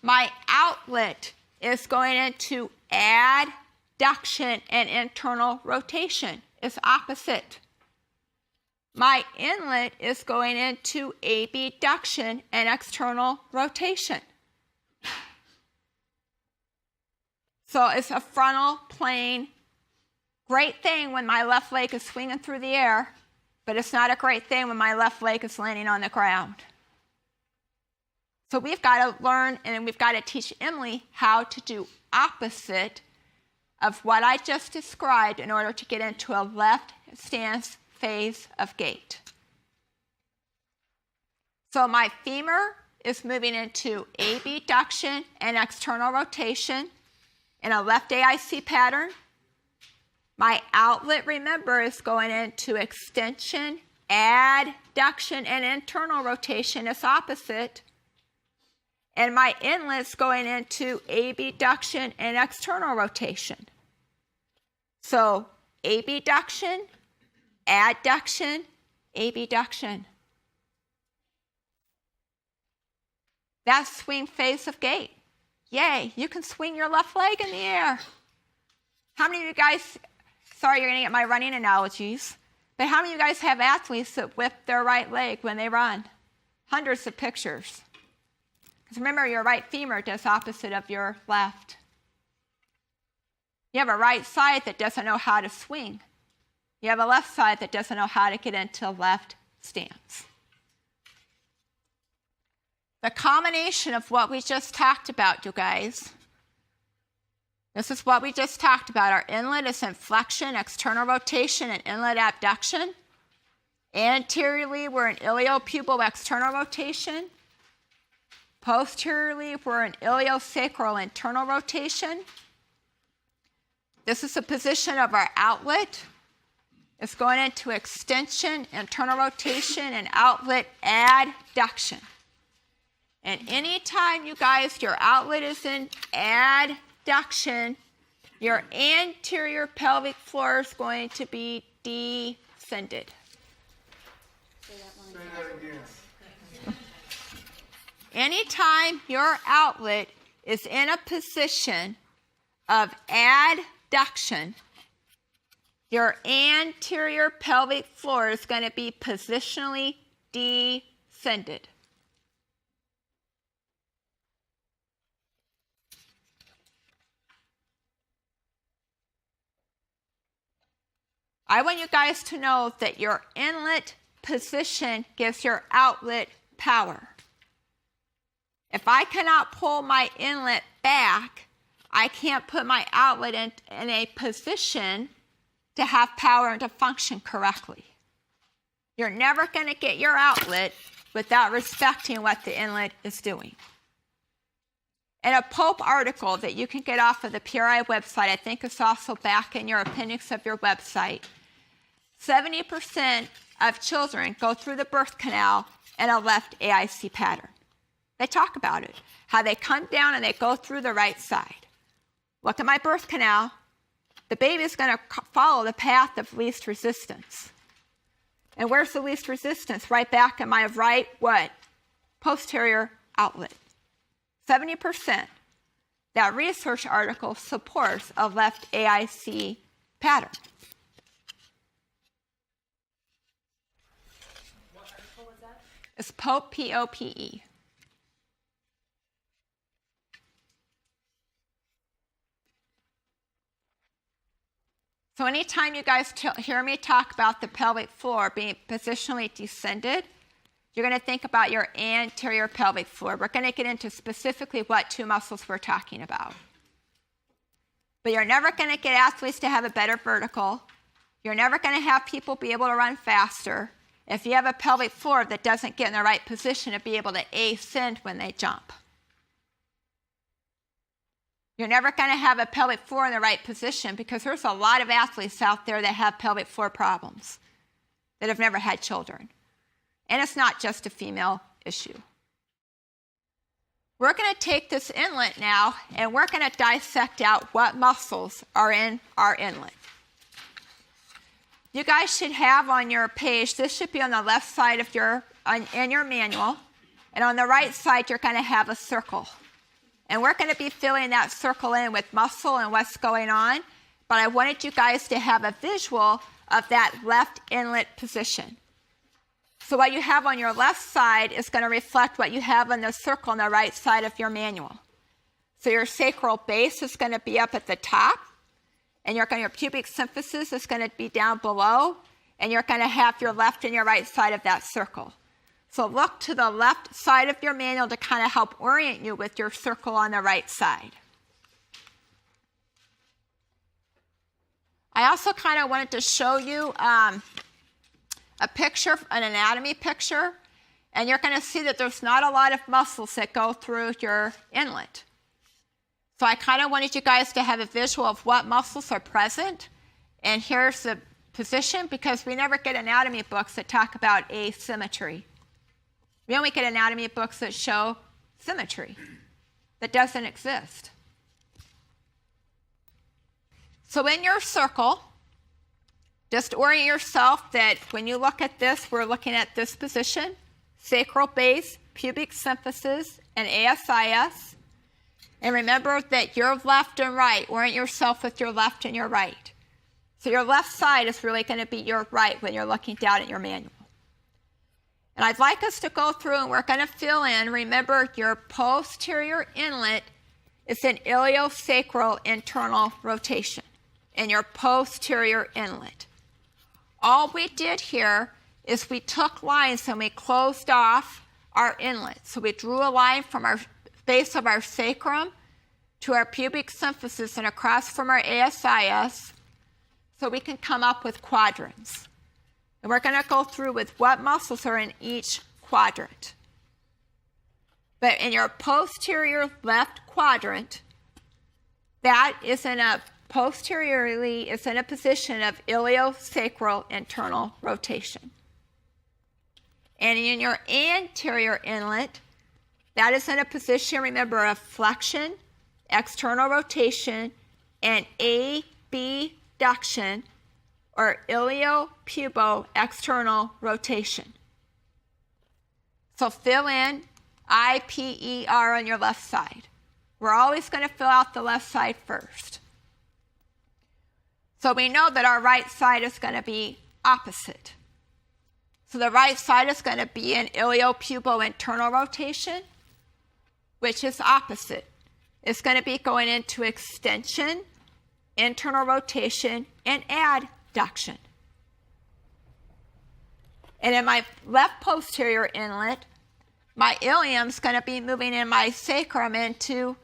My outlet is going into adduction and internal rotation. It's opposite. My inlet is going into abduction and external rotation. So it's a frontal plane. Great thing when my left leg is swinging through the air, but it's not a great thing when my left leg is landing on the ground. So we've got to learn and we've got to teach Emily how to do opposite of what I just described in order to get into a left stance phase of gait. So my femur is moving into abduction and external rotation in a left AIC pattern. My outlet, remember, is going into extension, adduction, and internal rotation. It's opposite. And my inlet's going into abduction and external rotation. So abduction, adduction, abduction. That's swing phase of gait. Yay, you can swing your left leg in the air. How many of you guys, sorry you're going to get my running analogies, but how many of you guys have athletes that whip their right leg when they run? Hundreds of pictures. Because remember, your right femur does opposite of your left. You have a right side that doesn't know how to swing. You have a left side that doesn't know how to get into left stance. the combination of what we just talked about, you guys. This is what we just talked about. Our inlet is inflection, external rotation, and inlet abduction. Anteriorly, we're in iliopubal external rotation. Posteriorly, we're in iliosacral internal rotation. This is the position of our outlet. It's going into extension, internal rotation, and outlet adduction. And anytime, you guys, your outlet is in adduction, your anterior pelvic floor is going to be descended. Say that again. Anytime your outlet is in a position of adduction, your anterior pelvic floor is going to be positionally descended. I want you guys to know that your inlet position gives your outlet power. If I cannot pull my inlet back, I can't put my outlet in a position to have power and to function correctly. You're never going to get your outlet without respecting what the inlet is doing. In a Pope article that you can get off of the PRI website, I think it's also back in your appendix of your website, 70% of children go through the birth canal in a left AIC pattern. They talk about it, how they come down and they go through the right side. Look at my birth canal. The baby is going to follow the path of least resistance. And where's the least resistance? Right back in my right what? Posterior outlet. 70%. That research article supports a left AIC pattern. What article was that? It's Pope, P-O-P-E. So anytime you guys hear me talk about the pelvic floor being positionally descended, you're going to think about your anterior pelvic floor. We're going to get into specifically what two muscles we're talking about. But you're never going to get athletes to have a better vertical. You're never going to have people be able to run faster if you have a pelvic floor that doesn't get in the right position to be able to ascend when they jump. You're never going to have a pelvic floor in the right position because there's a lot of athletes out there that have pelvic floor problems that have never had children. And it's not just a female issue. We're going to take this inlet now and we're going to dissect out what muscles are in our inlet. You guys should have on your page, this should be on the left side of in your manual, and on the right side you're going to have a circle. And we're going to be filling that circle in with muscle and what's going on, but I wanted you guys to have a visual of that left inlet position. So what you have on your left side is going to reflect what you have on the circle on the right side of your manual. So your sacral base is going to be up at the top, and your pubic symphysis is going to be down below, and you're going to have your left and your right side of that circle. So look to the left side of your manual to kind of help orient you with your circle on the right side. I also kind of wanted to show you a picture, an anatomy picture, and you're going to see that there's not a lot of muscles that go through your inlet. So I kind of wanted you guys to have a visual of what muscles are present, and here's the position, because we never get anatomy books that talk about asymmetry. We only get anatomy books that show symmetry. That doesn't exist. So in your circle, just orient yourself that when you look at this, we're looking at this position, sacral base, pubic symphysis, and ASIS. And remember that your left and right, orient yourself with your left and your right. So your left side is really going to be your right when you're looking down at your manual. And I'd like us to go through and we're going to fill in. Remember, your posterior inlet is an iliosacral internal rotation in your posterior inlet. All we did here is we took lines and we closed off our inlet. So we drew a line from our base of our sacrum to our pubic symphysis and across from our ASIS so we can come up with quadrants. And we're going to go through with what muscles are in each quadrant. But in your posterior left quadrant, that is in a posteriorly is in a position of iliosacral internal rotation. And in your anterior inlet, that is in a position, remember, of flexion, external rotation, and abduction, or iliopubo external rotation. So fill in IPER on your left side. We're always going to fill out the left side first. So we know that our right side is going to be opposite. So the right side is going to be an iliopubo internal rotation, which is opposite. It's going to be going into extension, internal rotation, and adduction. And in my left posterior inlet, my ilium is going to be moving in my sacrum into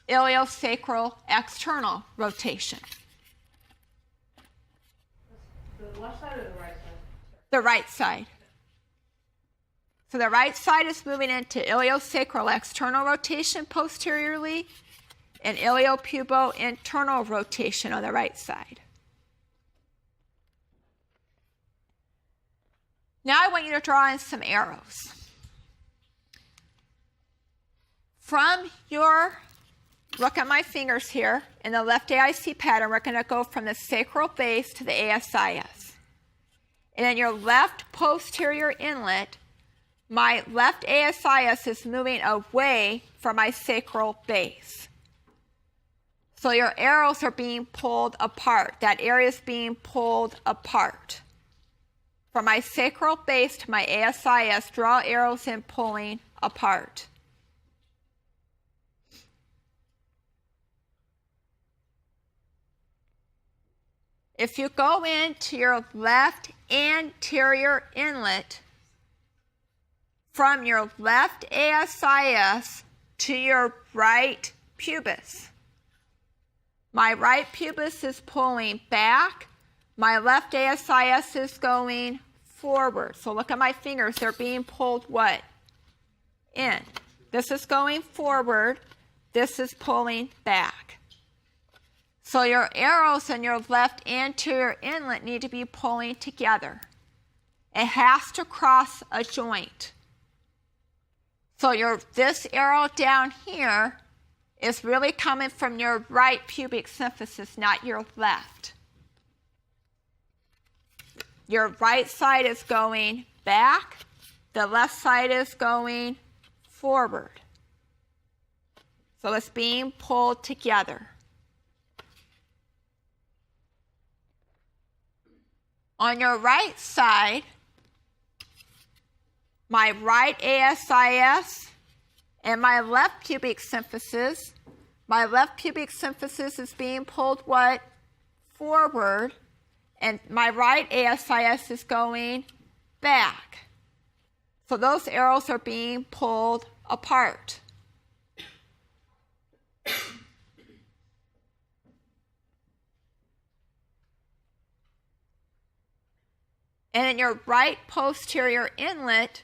iliosacral external rotation. The left side or the right side? The right side. So the right side is moving into iliosacral external rotation posteriorly and iliopubo internal rotation on the right side. Now I want you to draw in some arrows. From your, look at my fingers here, in the left AIC pattern, we're going to go from the sacral base to the ASIS. And in your left posterior inlet, my left ASIS is moving away from my sacral base. So your arrows are being pulled apart. That area is being pulled apart. From my sacral base to my ASIS, draw arrows in pulling apart. If you go into your left anterior inlet, from your left ASIS to your right pubis, my right pubis is pulling back, my left ASIS is going forward. So look at my fingers, they're being pulled what? In. This is going forward, this is pulling back. So your arrows in your left anterior inlet need to be pulling together. It has to cross a joint. So this arrow down here is really coming from your right pubic symphysis, not your left. Your right side is going back, the left side is going forward. So it's being pulled together. On your right side, my right ASIS and my left pubic symphysis, my left pubic symphysis is being pulled what? Forward, and my right ASIS is going back. So those arrows are being pulled apart. And in your right posterior inlet,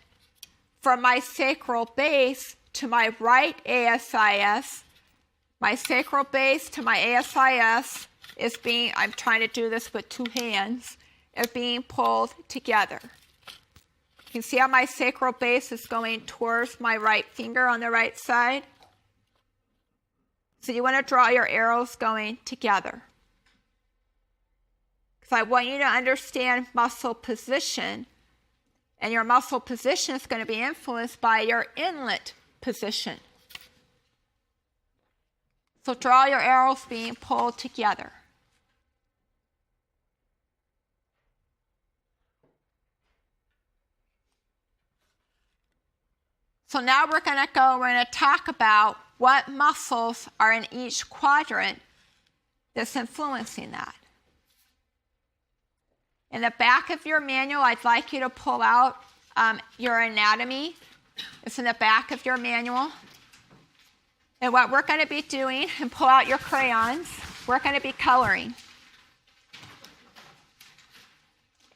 from my sacral base to my right ASIS, my sacral base to my ASIS is being, I'm trying to do this with two hands, is being pulled together. You can see how my sacral base is going towards my right finger on the right side. So you want to draw your arrows going together. So I want you to understand muscle position, and your muscle position is going to be influenced by your inlet position. So draw your arrows being pulled together. So now we're going to talk about what muscles are in each quadrant that's influencing that. In the back of your manual, I'd like you to pull out your anatomy It's in the back of your manual. And what we're going to be doing, and pull out your crayons, we're going to be coloring.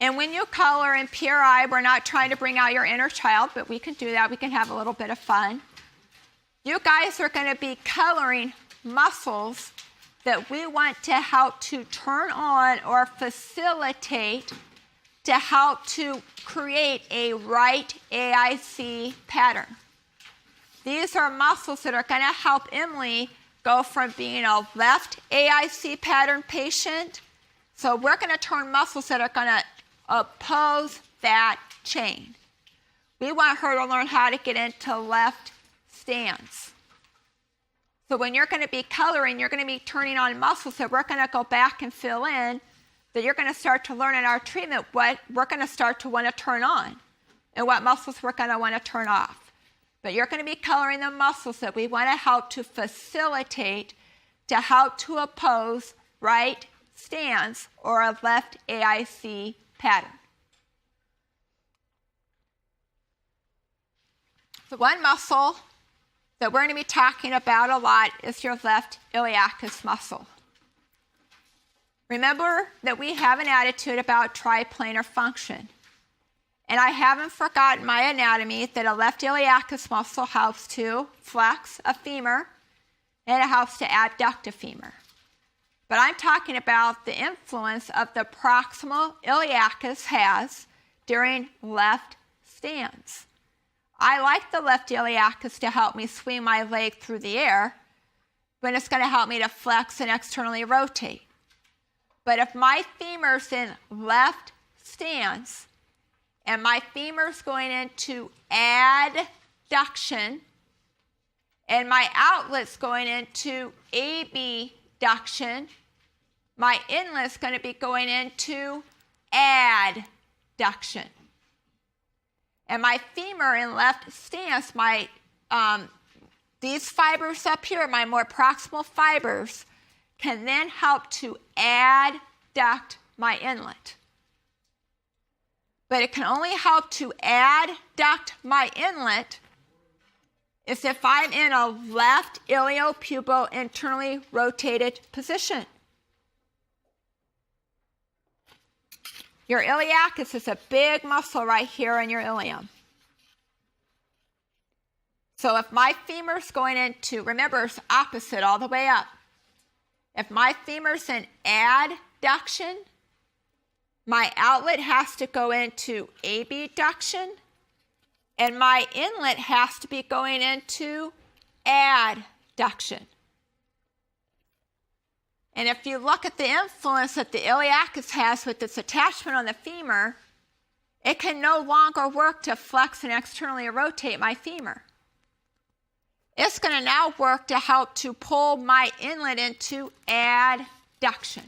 And when you color in PRI, we're not trying to bring out your inner child, but we can do that. We can have a little bit of fun. You guys are going to be coloring muscles that we want to help to turn on or facilitate to help to create a right AIC pattern. These are muscles that are going to help Emily go from being a left AIC pattern patient. So we're going to turn muscles that are going to oppose that chain. We want her to learn how to get into left stance. So when you're going to be coloring, you're going to be turning on muscles that we're going to go back and fill in, that you're going to start to learn in our treatment what we're going to start to want to turn on and what muscles we're going to want to turn off. But you're going to be coloring the muscles that we want to help to facilitate, to help to oppose right stance or a left AIC pattern. So one muscle that we're going to be talking about a lot is your left iliacus muscle. Remember that we have an attitude about triplanar function. And I haven't forgotten my anatomy that a left iliacus muscle helps to flex a femur and it helps to abduct a femur. But I'm talking about the influence of the proximal iliacus has during left stance. I like the left iliacus to help me swing my leg through the air, but it's going to help me to flex and externally rotate. But if my femur's in left stance and my femur's going into adduction and my outlet's going into abduction, my inlet's going to be going into adduction. And my femur in left stance, these fibers up here, my more proximal fibers, can then help to adduct my inlet. But it can only help to adduct my inlet if I'm in a left iliopubo internally rotated position. Your iliacus is a big muscle right here in your ilium. So if my femur's going into, remember it's opposite all the way up. If my femur's in adduction, my outlet has to go into abduction, and my inlet has to be going into adduction. And if you look at the influence that the iliacus has with its attachment on the femur, it can no longer work to flex and externally rotate my femur. It's going to now work to help to pull my inlet into adduction.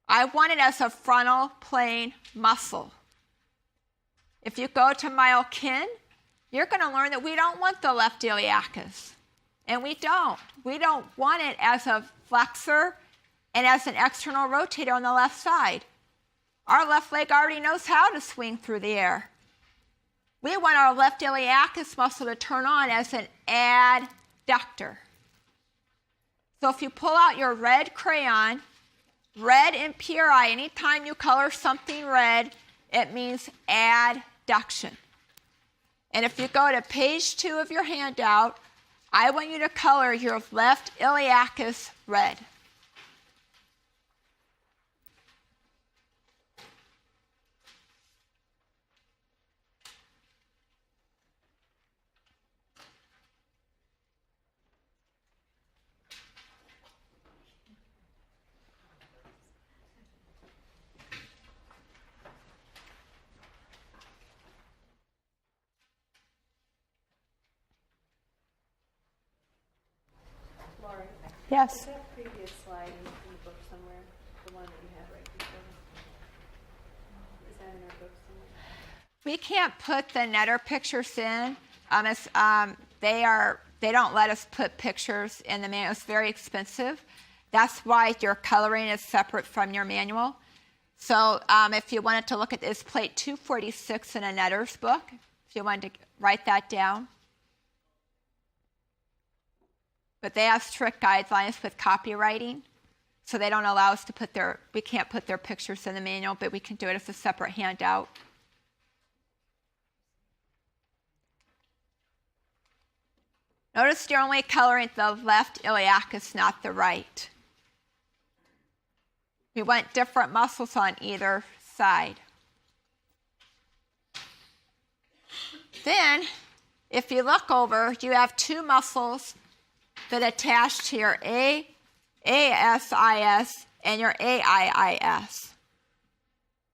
I want it as a frontal plane muscle. If you go to myokin, you're going to learn that we don't want the left iliacus. And we don't. We don't want it as a flexor and as an external rotator on the left side. Our left leg already knows how to swing through the air. We want our left iliacus muscle to turn on as an adductor. So if you pull out your red crayon, red in PRI, anytime you color something red, it means adduction. And if you go to page 2 of your handout, I want you to color your left iliacus red. Yes. Is that previous slide in the book somewhere? The one that you had right before? Is that in our book somewhere? We can't put the netter pictures in. They don't let us put pictures in the manual. It's very expensive. That's why your coloring is separate from your manual. So if you wanted to look at this, plate 246 in a netter's book, if you wanted to write that down. But they have strict guidelines with copywriting, so they don't allow us to we can't put their pictures in the manual, but we can do it as a separate handout. Notice you're only coloring the left iliacus, not the right. We want different muscles on either side. Then, if you look over, you have two muscles that attach to your ASIS and your AIIS.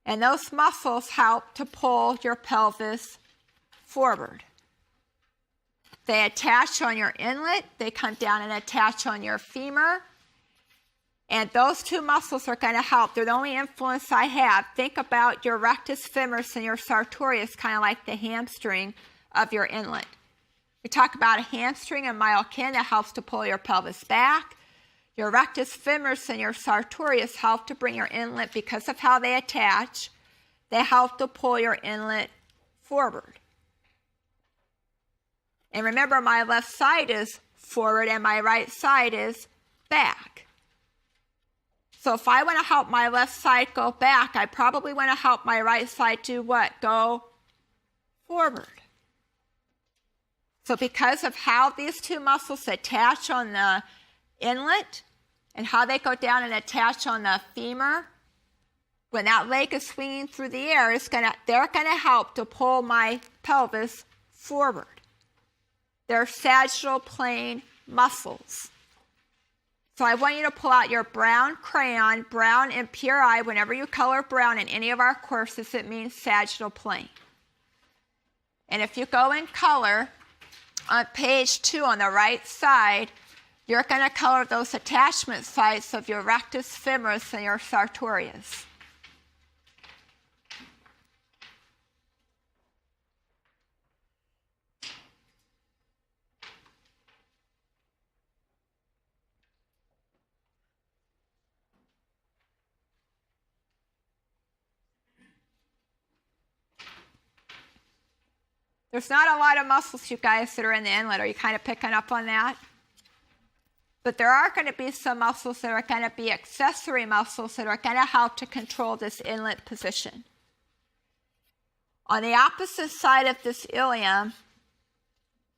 And those muscles help to pull your pelvis forward. They attach on your inlet, they come down and attach on your femur. And those two muscles are going to help. They're the only influence I have. Think about your rectus femoris and your sartorius, kind of like the hamstring of your inlet. We talk about a hamstring and myokine that helps to pull your pelvis back. Your rectus femoris and your sartorius help to bring your inlet, because of how they attach, they help to pull your inlet forward. And remember, my left side is forward and my right side is back. So if I want to help my left side go back, I probably want to help my right side do what? Go forward. So because of how these two muscles attach on the inlet and how they go down and attach on the femur, when that leg is swinging through the air, they're going to help to pull my pelvis forward. They're sagittal plane muscles. So I want you to pull out your brown crayon, brown and pure eye. Whenever you color brown in any of our courses, it means sagittal plane. And if you go in color, on page 2 on the right side, you're going to color those attachment sites of your rectus femoris and your sartorius. There's not a lot of muscles, you guys, that are in the inlet. Are you kind of picking up on that? But there are going to be some muscles that are going to be accessory muscles that are going to help to control this inlet position. On the opposite side of this ilium,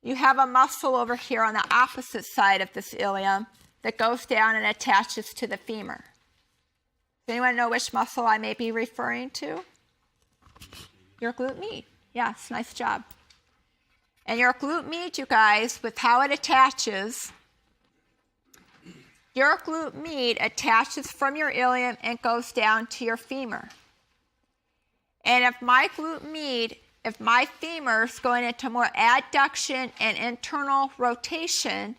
you have a muscle over here on the opposite side of this ilium that goes down and attaches to the femur. Does anyone know which muscle I may be referring to? Your glute med. Yes, nice job. And your glute med, you guys, with how it attaches, your glute med attaches from your ilium and goes down to your femur. And if my glute med, if my femur is going into more adduction and internal rotation,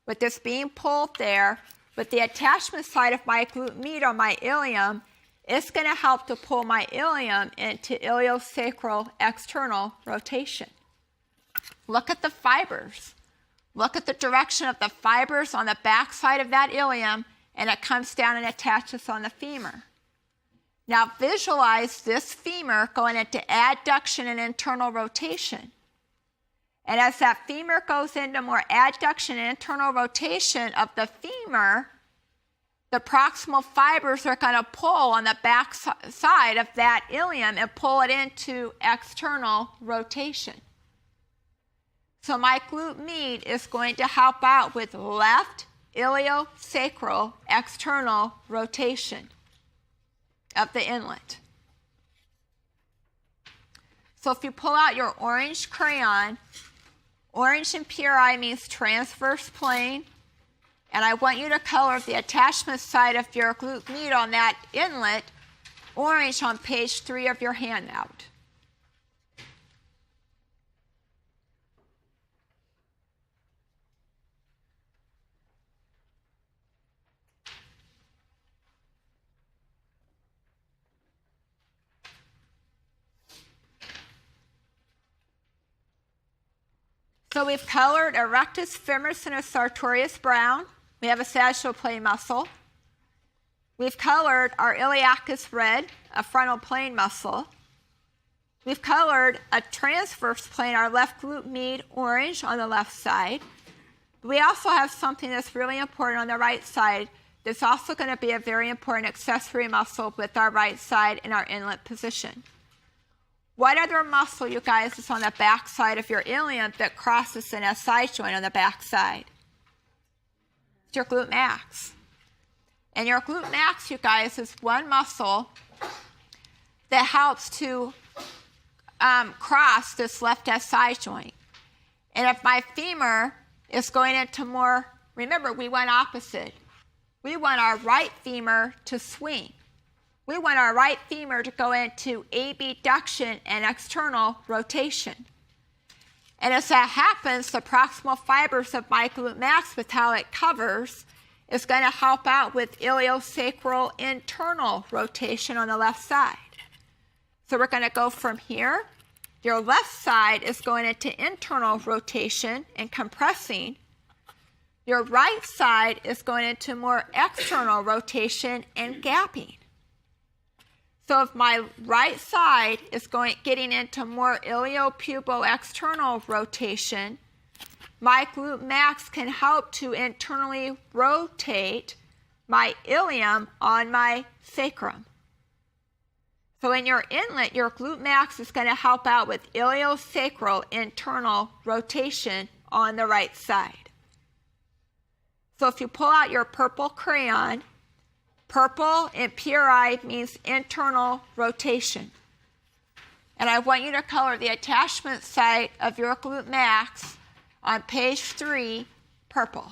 with this being pulled there, with the attachment side of my glute med on my ilium, it's going to help to pull my ilium into iliosacral external rotation. Look at the fibers. Look at the direction of the fibers on the back side of that ilium, and it comes down and attaches on the femur. Now visualize this femur going into adduction and internal rotation. And as that femur goes into more adduction and internal rotation of the femur, the proximal fibers are going to pull on the back side of that ilium and pull it into external rotation. So my glute med is going to help out with left iliosacral external rotation of the inlet. So if you pull out your orange crayon, orange and pure eye means transverse plane. And I want you to color the attachment side of your glute med on that inlet orange on page 3 of your handout. So we've colored a rectus femoris and a sartorius brown. We have a sagittal plane muscle. We've colored our iliacus red, a frontal plane muscle. We've colored a transverse plane, our left glute med, orange on the left side. We also have something that's really important on the right side that's also going to be a very important accessory muscle with our right side in our inlet position. What other muscle, you guys, is on the back side of your ilium that crosses in a side joint on the back side? It's your glute max. And your glute max, you guys, is one muscle that helps to cross this left SI joint. And if my femur is going into more, remember, we went opposite. We want our right femur to swing. We want our right femur to go into abduction and external rotation. And as that happens, the proximal fibers of my glute max, with how it covers, is going to help out with iliosacral internal rotation on the left side. So we're going to go from here. Your left side is going into internal rotation and compressing. Your right side is going into more external rotation and gapping. So if my right side is getting into more iliopubo external rotation, my glute max can help to internally rotate my ilium on my sacrum. So in your inlet, your glute max is going to help out with iliosacral internal rotation on the right side. So if you pull out your purple crayon, purple in PRI means internal rotation. And I want you to color the attachment site of your glute max on page 3, purple.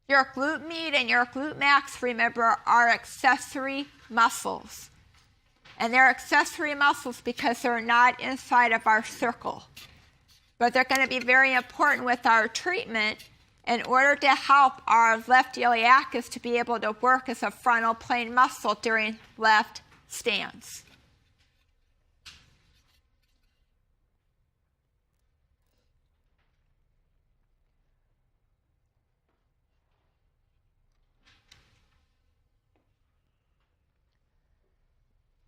Your glute med and your glute max, remember, are accessory muscles. And they're accessory muscles because they're not inside of our circle. But they're going to be very important with our treatment in order to help our left iliacus to be able to work as a frontal plane muscle during left stance.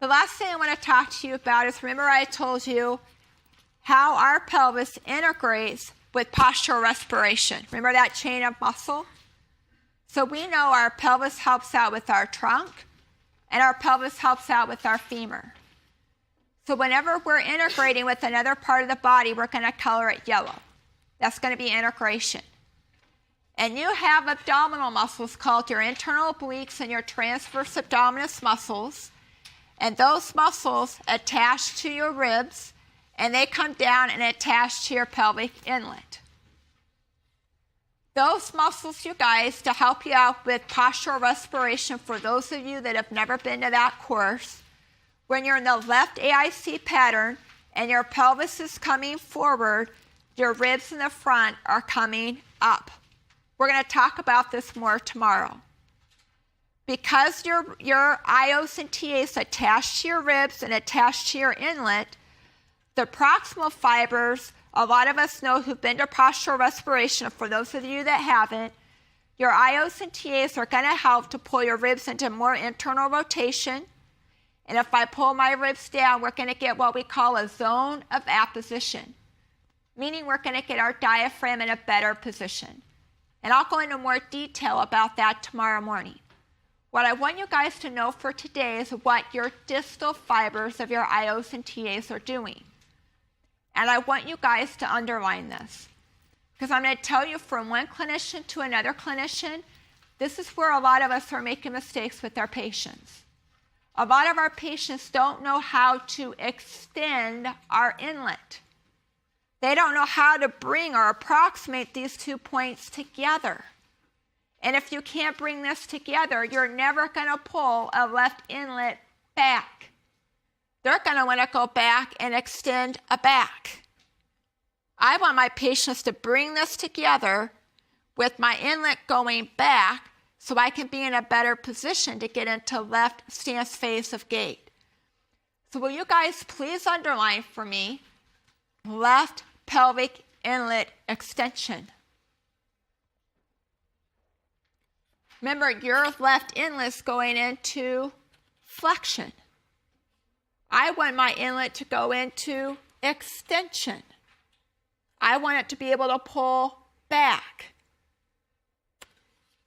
The last thing I want to talk to you about is, remember I told you how our pelvis integrates with postural respiration. Remember that chain of muscle? So we know our pelvis helps out with our trunk, and our pelvis helps out with our femur. So whenever we're integrating with another part of the body, we're going to color it yellow. That's going to be integration. And you have abdominal muscles called your internal obliques and your transverse abdominis muscles. And those muscles attach to your ribs, and they come down and attach to your pelvic inlet. Those muscles, you guys, to help you out with postural respiration, for those of you that have never been to that course, when you're in the left AIC pattern and your pelvis is coming forward, your ribs in the front are coming up. We're going to talk about this more tomorrow. Because your IOs and TAs attached to your ribs and attached to your inlet, the proximal fibers, a lot of us know who've been to postural respiration, for those of you that haven't, your IOs and TAs are going to help to pull your ribs into more internal rotation. And if I pull my ribs down, we're going to get what we call a zone of apposition, meaning we're going to get our diaphragm in a better position. And I'll go into more detail about that tomorrow morning. What I want you guys to know for today is what your distal fibers of your IOs and TAs are doing. And I want you guys to underline this, because I'm going to tell you from one clinician to another clinician, this is where a lot of us are making mistakes with our patients. A lot of our patients don't know how to extend our inlet. They don't know how to bring or approximate these 2 points together. And if you can't bring this together, you're never going to pull a left inlet back. They're going to want to go back and extend a back. I want my patients to bring this together with my inlet going back so I can be in a better position to get into left stance phase of gait. So will you guys please underline for me left pelvic inlet extension. Remember, your left inlet's going into flexion. I want my inlet to go into extension. I want it to be able to pull back.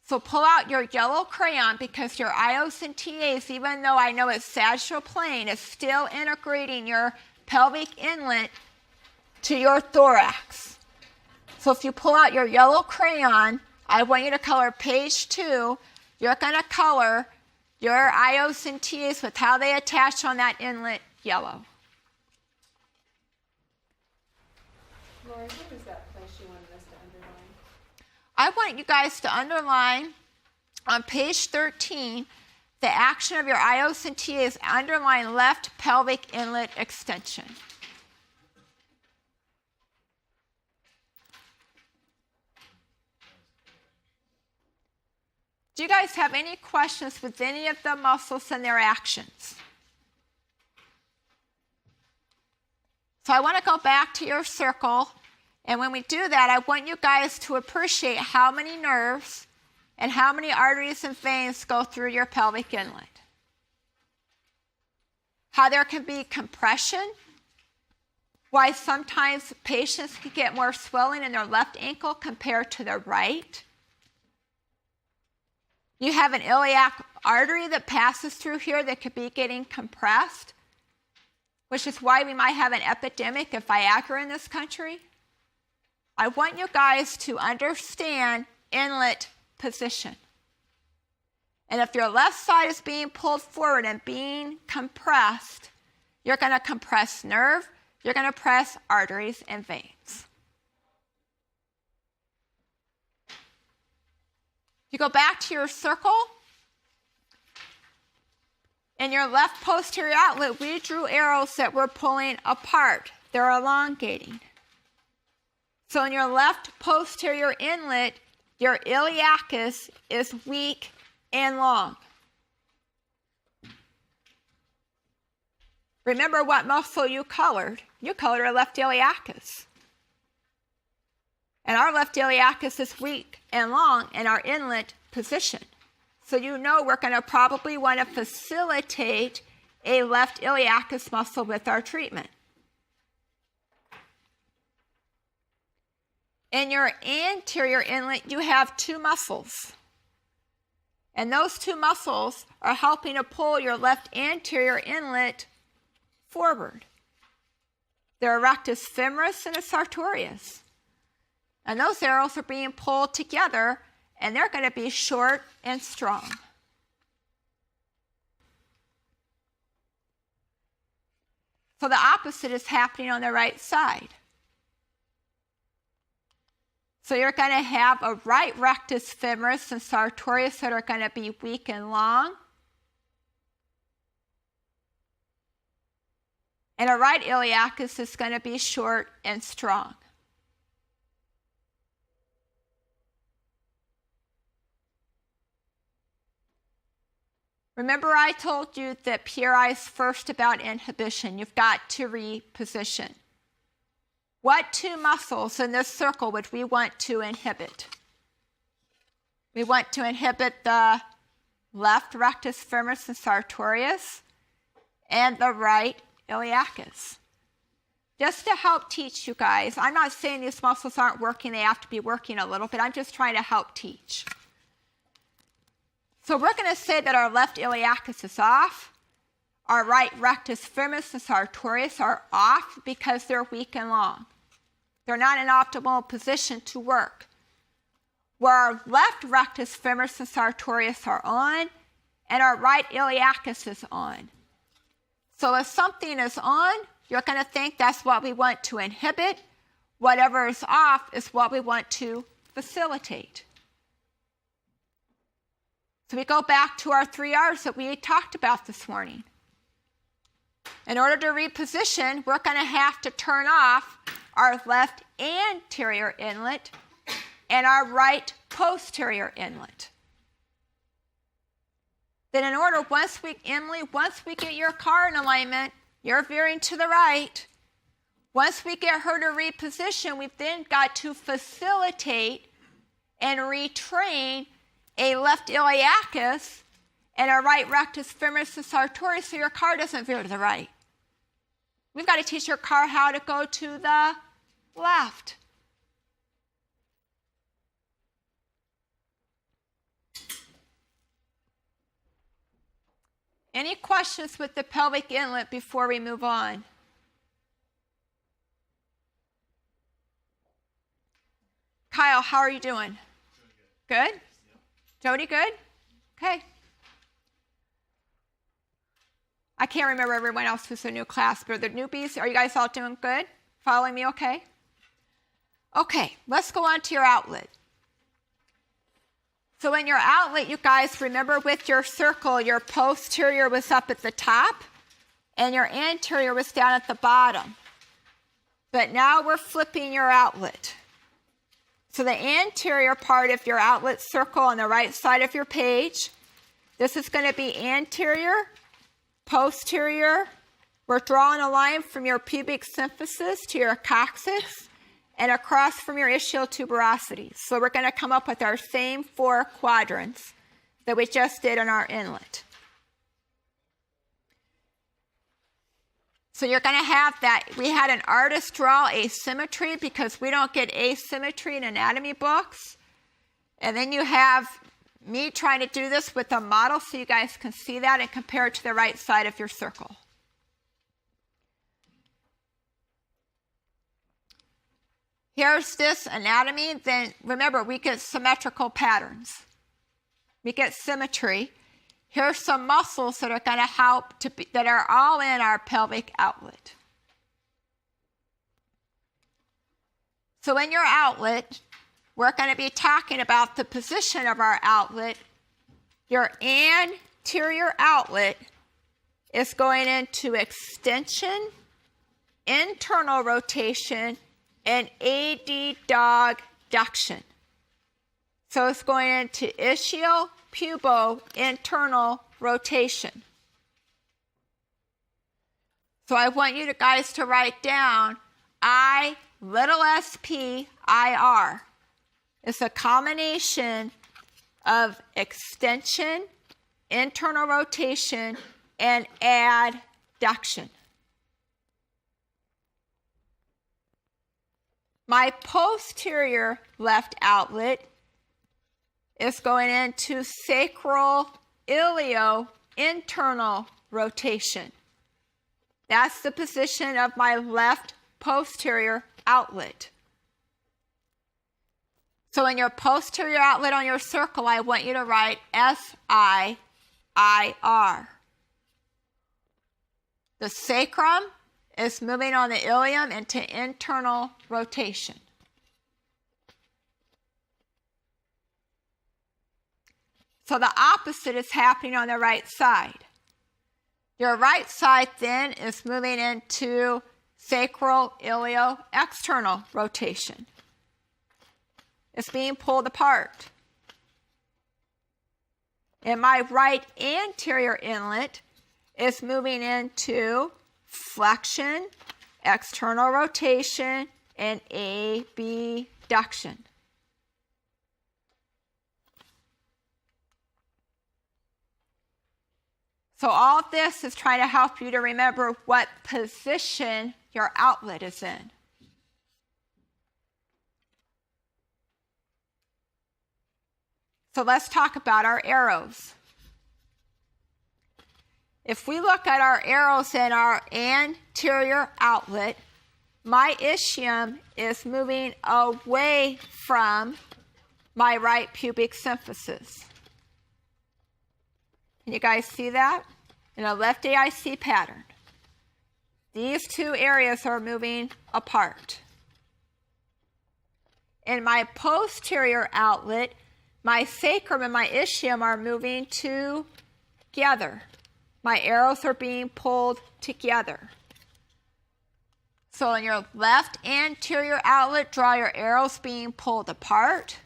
So pull out your yellow crayon, because your IOs and TAs, even though I know it's sagittal plane, is still integrating your pelvic inlet to your thorax. So if you pull out your yellow crayon, I want you to color page 2. You're going to color your IOs and TAs with how they attach on that inlet yellow. Laura, what is that place you wanted us to underline? I want you guys to underline on page 13 the action of your IOs and TAs. Underline left pelvic inlet extension. Do you guys have any questions with any of the muscles and their actions? So I want to go back to your circle, and when we do that, I want you guys to appreciate how many nerves and how many arteries and veins go through your pelvic inlet. How there can be compression, why sometimes patients can get more swelling in their left ankle compared to their right. You have an iliac artery that passes through here that could be getting compressed, which is why we might have an epidemic of Viagra in this country. I want you guys to understand inlet position. And if your left side is being pulled forward and being compressed, you're going to compress nerve, you're going to press arteries and veins. You go back to your circle. In your left posterior outlet, we drew arrows that we're pulling apart. They're elongating. So in your left posterior inlet, your iliacus is weak and long. Remember what muscle you colored. You colored our left iliacus. And our left iliacus is weak and long in our inlet position. So you know we're going to probably want to facilitate a left iliacus muscle with our treatment. In your anterior inlet, you have 2 muscles. And those 2 muscles are helping to pull your left anterior inlet forward. They're rectus femoris and a sartorius. And those arrows are being pulled together, and they're going to be short and strong. So the opposite is happening on the right side. So you're going to have a right rectus femoris and sartorius that are going to be weak and long, and a right iliacus is going to be short and strong. Remember, I told you that PRI is first about inhibition. You've got to reposition. What 2 muscles in this circle would we want to inhibit? We want to inhibit the left rectus femoris and sartorius and the right iliacus. Just to help teach you guys, I'm not saying these muscles aren't working, they have to be working a little bit. I'm just trying to help teach. So we're going to say that our left iliacus is off. Our right rectus femoris and sartorius are off because they're weak and long. They're not in optimal position to work. Where our left rectus femoris and sartorius are on, and our right iliacus is on. So if something is on, you're going to think that's what we want to inhibit. Whatever is off is what we want to facilitate. So we go back to our 3 R's that we talked about this morning. In order to reposition, we're going to have to turn off our left anterior inlet and our right posterior inlet. Then in order, once we get your car in alignment, you're veering to the right. Once we get her to reposition, we've then got to facilitate and retrain a left iliacus and a right rectus femoris sartorius so your car doesn't veer to the right. We've got to teach your car how to go to the left. Any questions with the pelvic inlet before we move on? Kyle, how are you doing? Good? Jody, good? Okay. I can't remember everyone else who's a new class, but the newbies, are you guys all doing good? Following me okay? Okay, let's go on to your outlet. So in your outlet, you guys, remember with your circle, your posterior was up at the top and your anterior was down at the bottom. But now we're flipping your outlet. So the anterior part of your outlet circle on the right side of your page, this is going to be anterior, posterior. We're drawing a line from your pubic symphysis to your coccyx and across from your ischial tuberosity. So we're going to come up with our same 4 quadrants that we just did in our inlet. So you're going to have that. We had an artist draw asymmetry because we don't get asymmetry in anatomy books. And then you have me trying to do this with a model so you guys can see that and compare it to the right side of your circle. Here's this anatomy. Then remember, we get symmetrical patterns. We get symmetry. Here's some muscles that are going to help that are all in our pelvic outlet. So in your outlet, we're going to be talking about the position of our outlet. Your anterior outlet is going into extension, internal rotation, and adduction. So it's going into ischial, pubo, internal rotation. So I want you guys to write down I little s-p I-r. It's a combination of extension, internal rotation, and adduction. My posterior left outlet is going into sacral ilio internal rotation. That's the position of my left posterior outlet. So in your posterior outlet on your circle, I want you to write S-I-I-R. The sacrum is moving on the ilium into internal rotation. So the opposite is happening on the right side. Your right side then is moving into sacral ilio external rotation. It's being pulled apart. And my right anterior inlet is moving into flexion, external rotation, and abduction. So all of this is trying to help you to remember what position your outlet is in. So let's talk about our arrows. If we look at our arrows in our anterior outlet, my ischium is moving away from my right pubic symphysis. Can you guys see that? In a left AIC pattern. These two areas are moving apart. In my posterior outlet, my sacrum and my ischium are moving together. My arrows are being pulled together. So in your left anterior outlet, draw your arrows being pulled apart.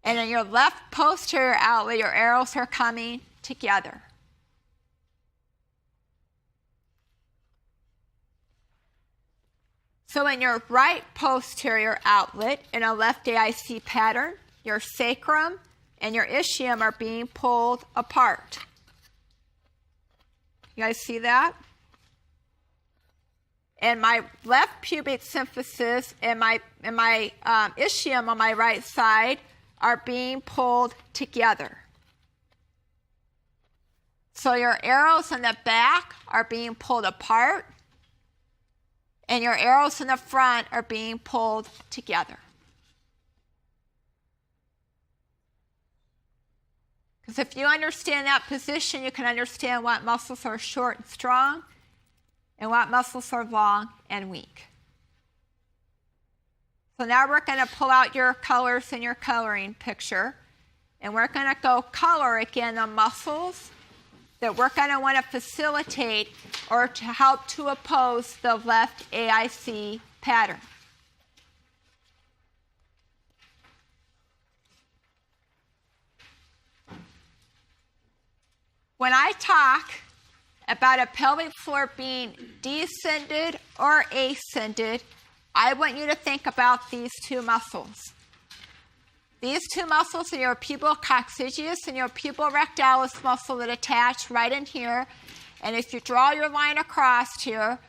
And in your left posterior outlet, your arrows are coming together. So in your right posterior outlet in a left AIC pattern, your sacrum and your ischium are being pulled apart. You guys see that? And my left pubic symphysis and my ischium on my right side are being pulled together. So your arrows in the back are being pulled apart, and your arrows in the front are being pulled together. Because if you understand that position, you can understand what muscles are short and strong and what muscles are long and weak. So now we're going to pull out your colors in your coloring picture, and we're going to go color again the muscles that we're going to want to facilitate or to help to oppose the left AIC pattern. When I talk about a pelvic floor being descended or ascended, I want you to think about these two muscles. These two muscles are your pubococcygeus and your puborectalis muscle that attach right in here. And if you draw your line across here,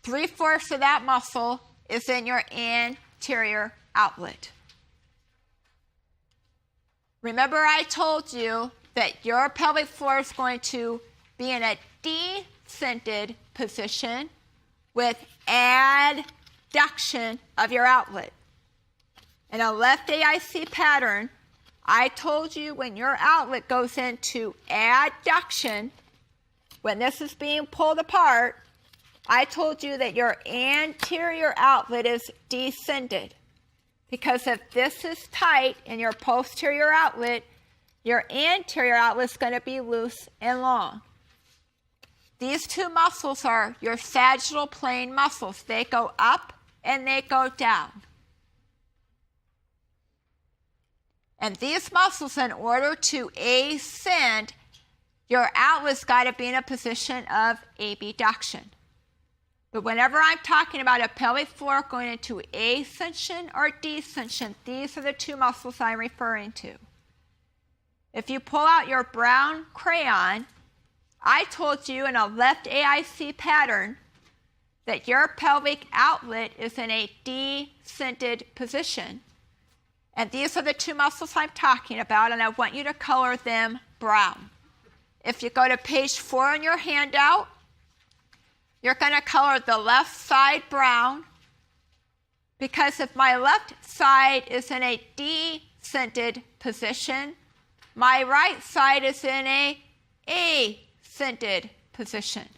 3/4 of that muscle is in your anterior outlet. Remember I told you that your pelvic floor is going to be in a descended position with adduction of your outlet. In a left AIC pattern, I told you when your outlet goes into adduction, when this is being pulled apart, I told you that your anterior outlet is descended. Because if this is tight in your posterior outlet, your anterior outlet is going to be loose and long. These two muscles are your sagittal plane muscles. They go up and they go down. And these muscles, in order to ascend, your outlet's got to be in a position of abduction. But whenever I'm talking about a pelvic floor going into ascension or descension, these are the two muscles I'm referring to. If you pull out your brown crayon, I told you in a left AIC pattern that your pelvic outlet is in a descended position. And these are the two muscles I'm talking about, and I want you to color them brown. If you go to page 4 in your handout, you're going to color the left side brown, because if my left side is in a descended position, my right side is in a ascended position.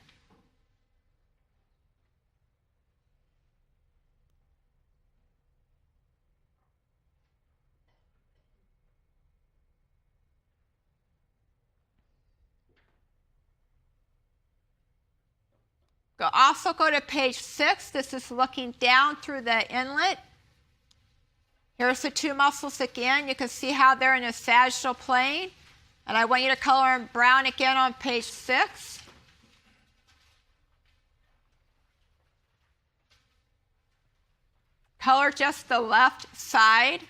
Also go to page 6. This is looking down through the inlet. Here's the two muscles again. You can see how they're in a sagittal plane. And I want you to color them brown again on page 6. Color just the left side.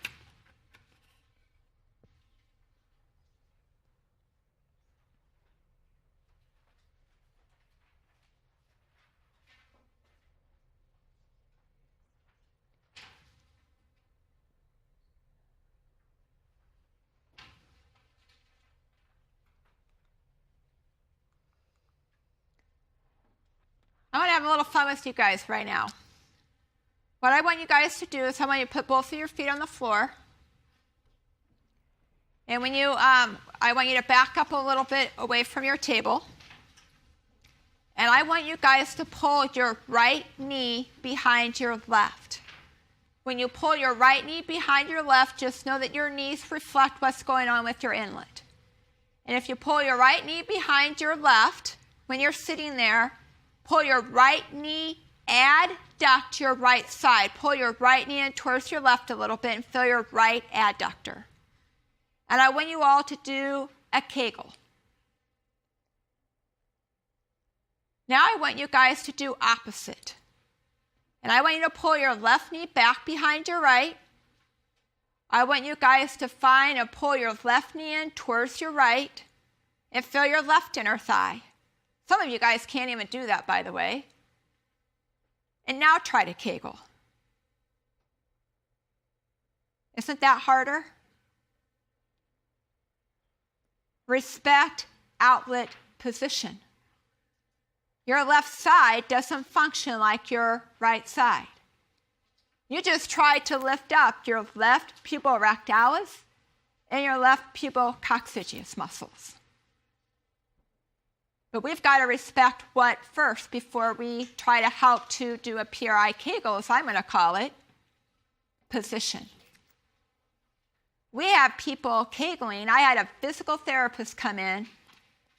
I want to have a little fun with you guys right now. What I want you guys to do is I want you to put both of your feet on the floor. And when you, I want you to back up a little bit away from your table. And I want you guys to pull your right knee behind your left. When you pull your right knee behind your left, just know that your knees reflect what's going on with your inlet. And if you pull your right knee behind your left, when you're sitting there, pull your right knee, adduct your right side. Pull your right knee in towards your left a little bit and feel your right adductor. And I want you all to do a Kegel. Now I want you guys to do opposite. And I want you to pull your left knee back behind your right. I want you guys to find and pull your left knee in towards your right and feel your left inner thigh. Some of you guys can't even do that, by the way. And now try to Kegel. Isn't that harder? Respect outlet position. Your left side doesn't function like your right side. You just try to lift up your left puborectalis and your left pubococcygeus muscles. But we've got to respect what first before we try to help to do a PRI Kegel, as I'm going to call it, position. We have people Kegeling. I had a physical therapist come in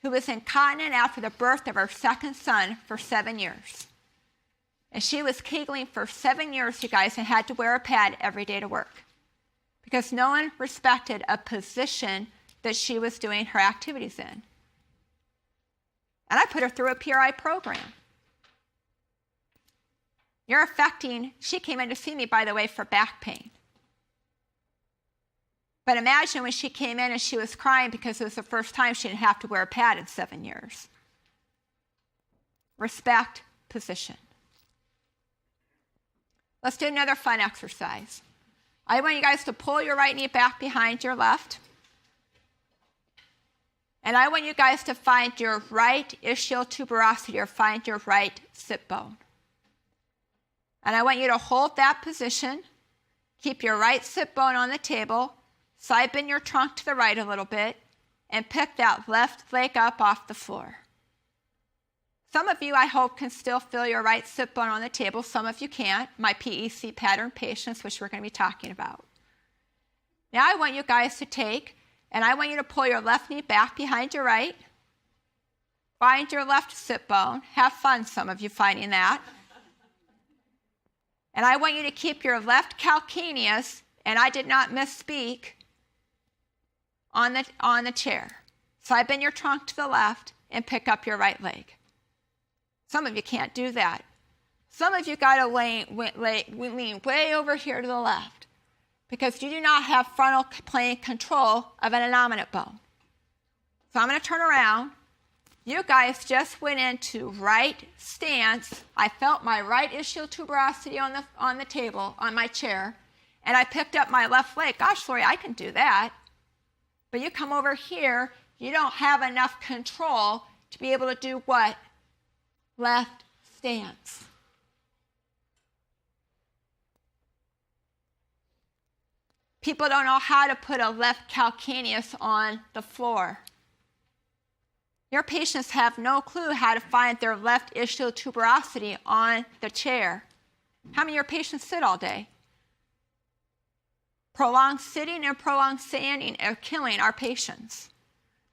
who was incontinent after the birth of her second son for 7 years. And she was Kegeling for 7 years, you guys, and had to wear a pad every day to work because no one respected a position that she was doing her activities in. And I put her through a PRI program. She came in to see me, by the way, for back pain. But imagine when she came in and she was crying because it was the first time she didn't have to wear a pad in 7 years. Respect position. Let's do another fun exercise. I want you guys to pull your right knee back behind your left. And I want you guys to find your right ischial tuberosity or find your right sit bone. And I want you to hold that position. Keep your right sit bone on the table. Side bend your trunk to the right a little bit and pick that left leg up off the floor. Some of you, I hope, can still feel your right sit bone on the table. Some of you can't. My PEC pattern patients, which we're going to be talking about. Now I want you guys to take, and I want you to pull your left knee back behind your right. Find your left sit bone. Have fun, some of you, finding that. And I want you to keep your left calcaneus, and I did not misspeak, on the chair. Side bend your trunk to the left and pick up your right leg. Some of you can't do that. Some of you got to lean way over here to the left because you do not have frontal plane control of an innominate bone. So I'm going to turn around. You guys just went into right stance. I felt my right ischial tuberosity on the table, on my chair, and I picked up my left leg. Gosh, Lori, I can do that. But you come over here, you don't have enough control to be able to do what? Left stance. People don't know how to put a left calcaneus on the floor. Your patients have no clue how to find their left ischial tuberosity on the chair. How many of your patients sit all day? Prolonged sitting and prolonged standing are killing our patients.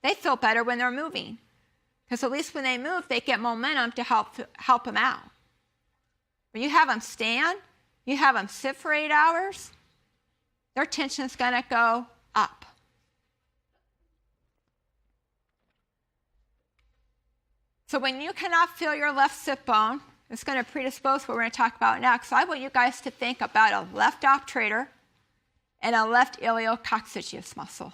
They feel better when they're moving because at least when they move, they get momentum to help them out. When you have them stand, you have them sit for 8 hours, their tension's going to go up. So when you cannot feel your left sit bone, it's going to predispose what we're going to talk about next. So I want you guys to think about a left obturator and a left iliococcygeus muscle.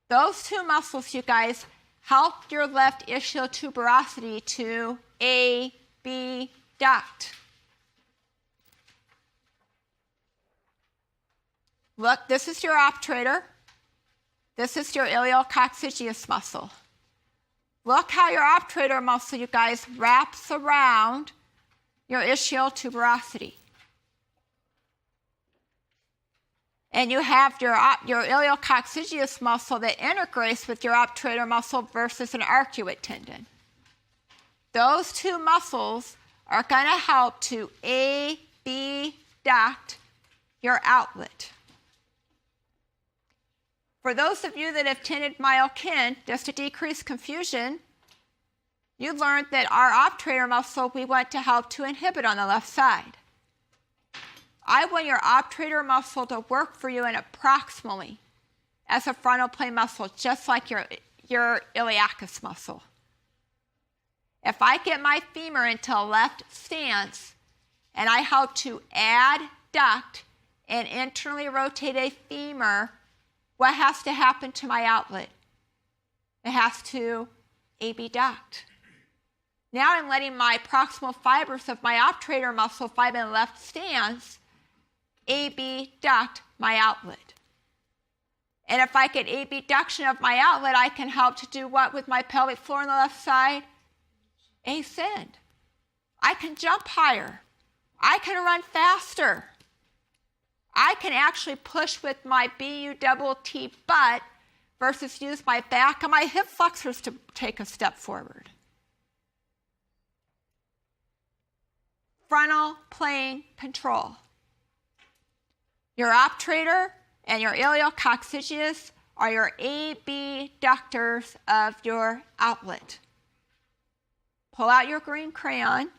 Those two muscles, you guys, help your left ischial tuberosity to abduct. Look, this is your obturator. This is your iliococcygeus muscle. Look how your obturator muscle, you guys, wraps around your ischial tuberosity. And you have your iliococcygeus muscle that integrates with your obturator muscle versus an arcuate tendon. Those two muscles are going to help to abduct your outlet. For those of you that have tended myokin, just to decrease confusion, you learned that our obturator muscle we want to help to inhibit on the left side. I want your obturator muscle to work for you in approximally as a frontal plane muscle, just like your iliacus muscle. If I get my femur into left stance and I help to adduct and internally rotate a femur, what has to happen to my outlet? It has to abduct. Now I'm letting my proximal fibers of my obturator muscle, if I'm in left stance, abduct my outlet. And if I get abduction of my outlet, I can help to do what with my pelvic floor on the left side? Ascend. I can jump higher. I can run faster. I can actually push with my BU-double-T butt versus use my back and my hip flexors to take a step forward. Frontal plane control. Your obturator and your iliococcygeus are your abductors of your outlet. Pull out your green crayon,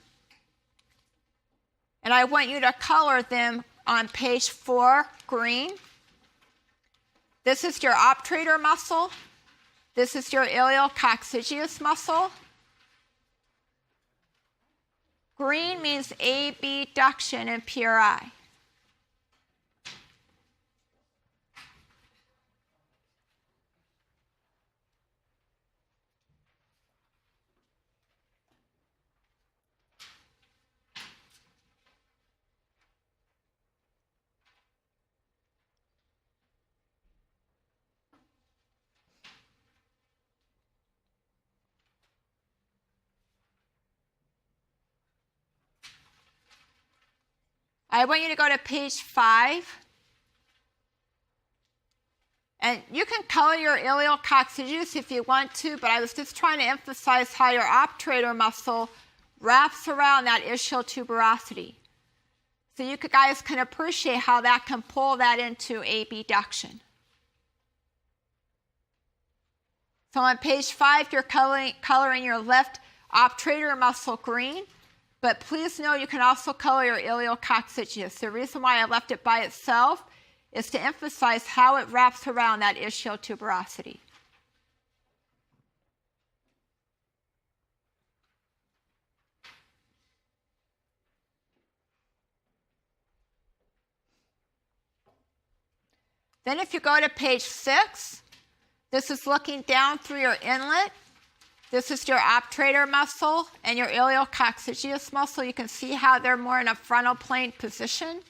and I want you to color them on page 4, green. This is your obturator muscle. This is your iliococcygeus muscle. Green means abduction in PRI. I want you to go to page 5. And you can color your iliococcygeus if you want to, but I was just trying to emphasize how your obturator muscle wraps around that ischial tuberosity. So you guys can appreciate how that can pull that into abduction. So on page 5, you're coloring your left obturator muscle green. But please know you can also color your iliococcygeus. The reason why I left it by itself is to emphasize how it wraps around that ischial tuberosity. Then if you go to page 6, this is looking down through your inlet. This is your obturator muscle and your iliococcygeus muscle. You can see how they're more in a frontal plane position.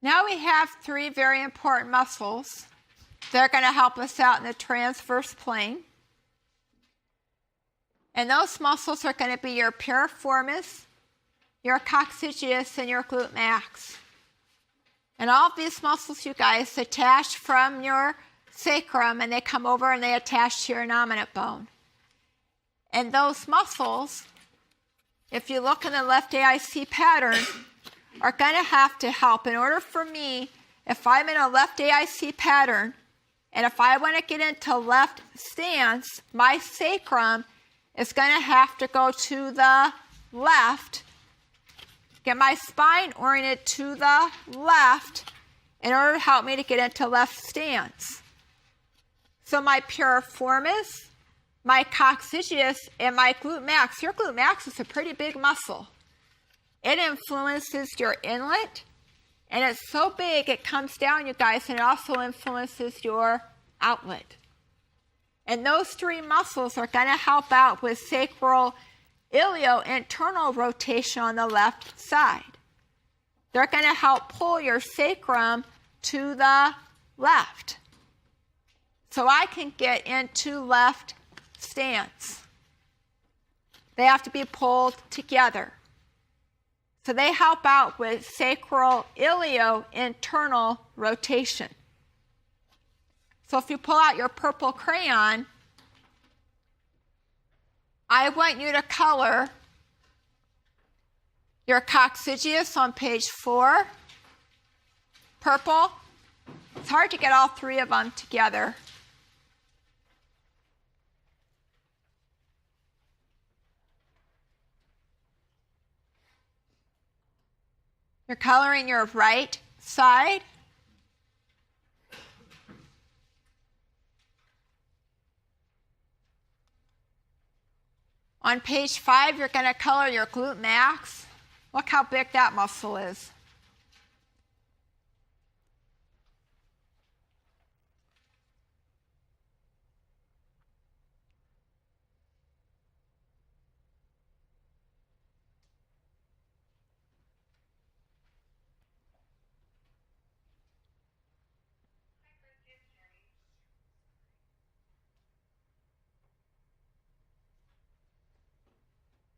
Now we have 3 very important muscles. They're going to help us out in the transverse plane. And those muscles are going to be your piriformis, your coccygeus, and your glute max. And all of these muscles, you guys, attach from your sacrum, and they come over and they attach to your nominate bone. And those muscles, if you look in the left AIC pattern, are going to have to help. In order for me, if I'm in a left AIC pattern, and if I want to get into left stance, my sacrum is going to have to go to the left, get my spine oriented to the left in order to help me to get into left stance. So my piriformis, my coccygeus, and my glute max. Your glute max is a pretty big muscle. It influences your inlet, and it's so big it comes down, you guys, and it also influences your outlet. And those 3 muscles are going to help out with sacral ilio-internal rotation on the left side. They're going to help pull your sacrum to the left, so I can get into left stance. They have to be pulled together. So they help out with sacral ilio-internal rotation. So if you pull out your purple crayon, I want you to color your coccygeus on page 4, purple. It's hard to get all three of them together. You're coloring your right side. On page 5, you're going to color your glute max. Look how big that muscle is.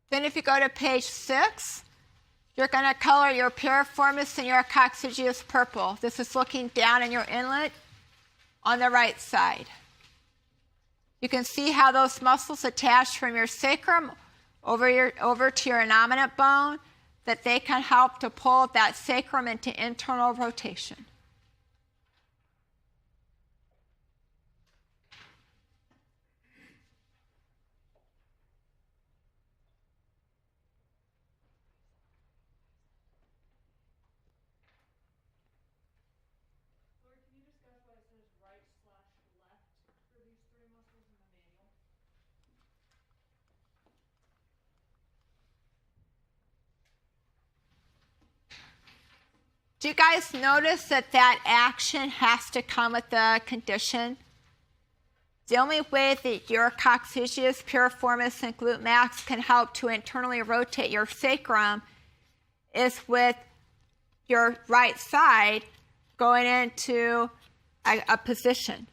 Then if you go to page 6, you're going to color your piriformis and your coccygeus purple. This is looking down in your inlet on the right side. You can see how those muscles attach from your sacrum over to your innominate bone, that they can help to pull that sacrum into internal rotation. Do you guys notice that that action has to come with the condition? The only way that your coccygeus, piriformis, and glute max can help to internally rotate your sacrum is with your right side going into a position.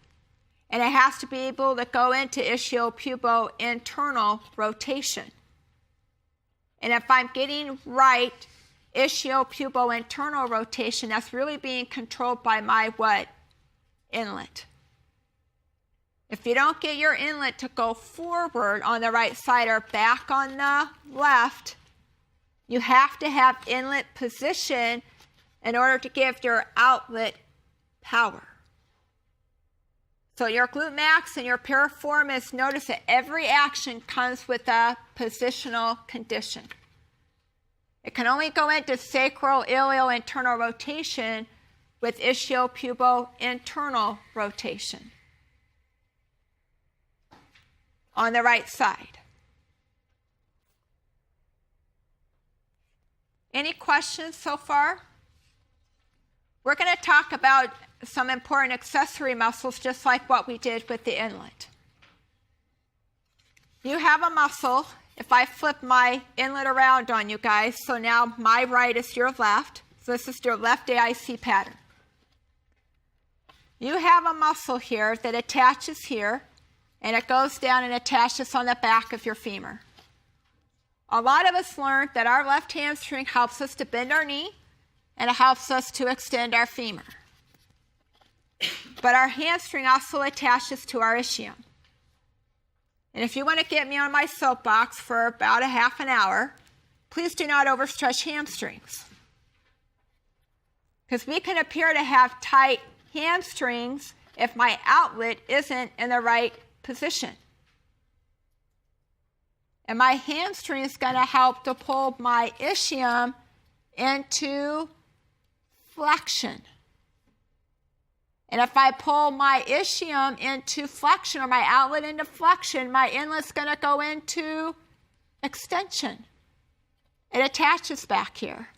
And it has to be able to go into ischiopubo internal rotation. And if I'm getting right ischiopubo internal rotation, that's really being controlled by my what? Inlet. If you don't get your inlet to go forward on the right side or back on the left, you have to have inlet position in order to give your outlet power. So your glute max and your piriformis, notice that every action comes with a positional condition. It can only go into sacral iliac internal rotation with ischiopubo internal rotation on the right side. Any questions so far? We're going to talk about some important accessory muscles, just like what we did with the inlet. You have a muscle. If I flip my inlet around on you guys, so now my right is your left. So this is your left AIC pattern. You have a muscle here that attaches here, and it goes down and attaches on the back of your femur. A lot of us learned that our left hamstring helps us to bend our knee, and it helps us to extend our femur. But our hamstring also attaches to our ischium. And if you want to get me on my soapbox for about a half an hour, please do not overstretch hamstrings. Because we can appear to have tight hamstrings if my outlet isn't in the right position. And my hamstring is going to help to pull my ischium into flexion. And if I pull my ischium into flexion, or my outlet into flexion, my inlet's going to go into extension. It attaches back here.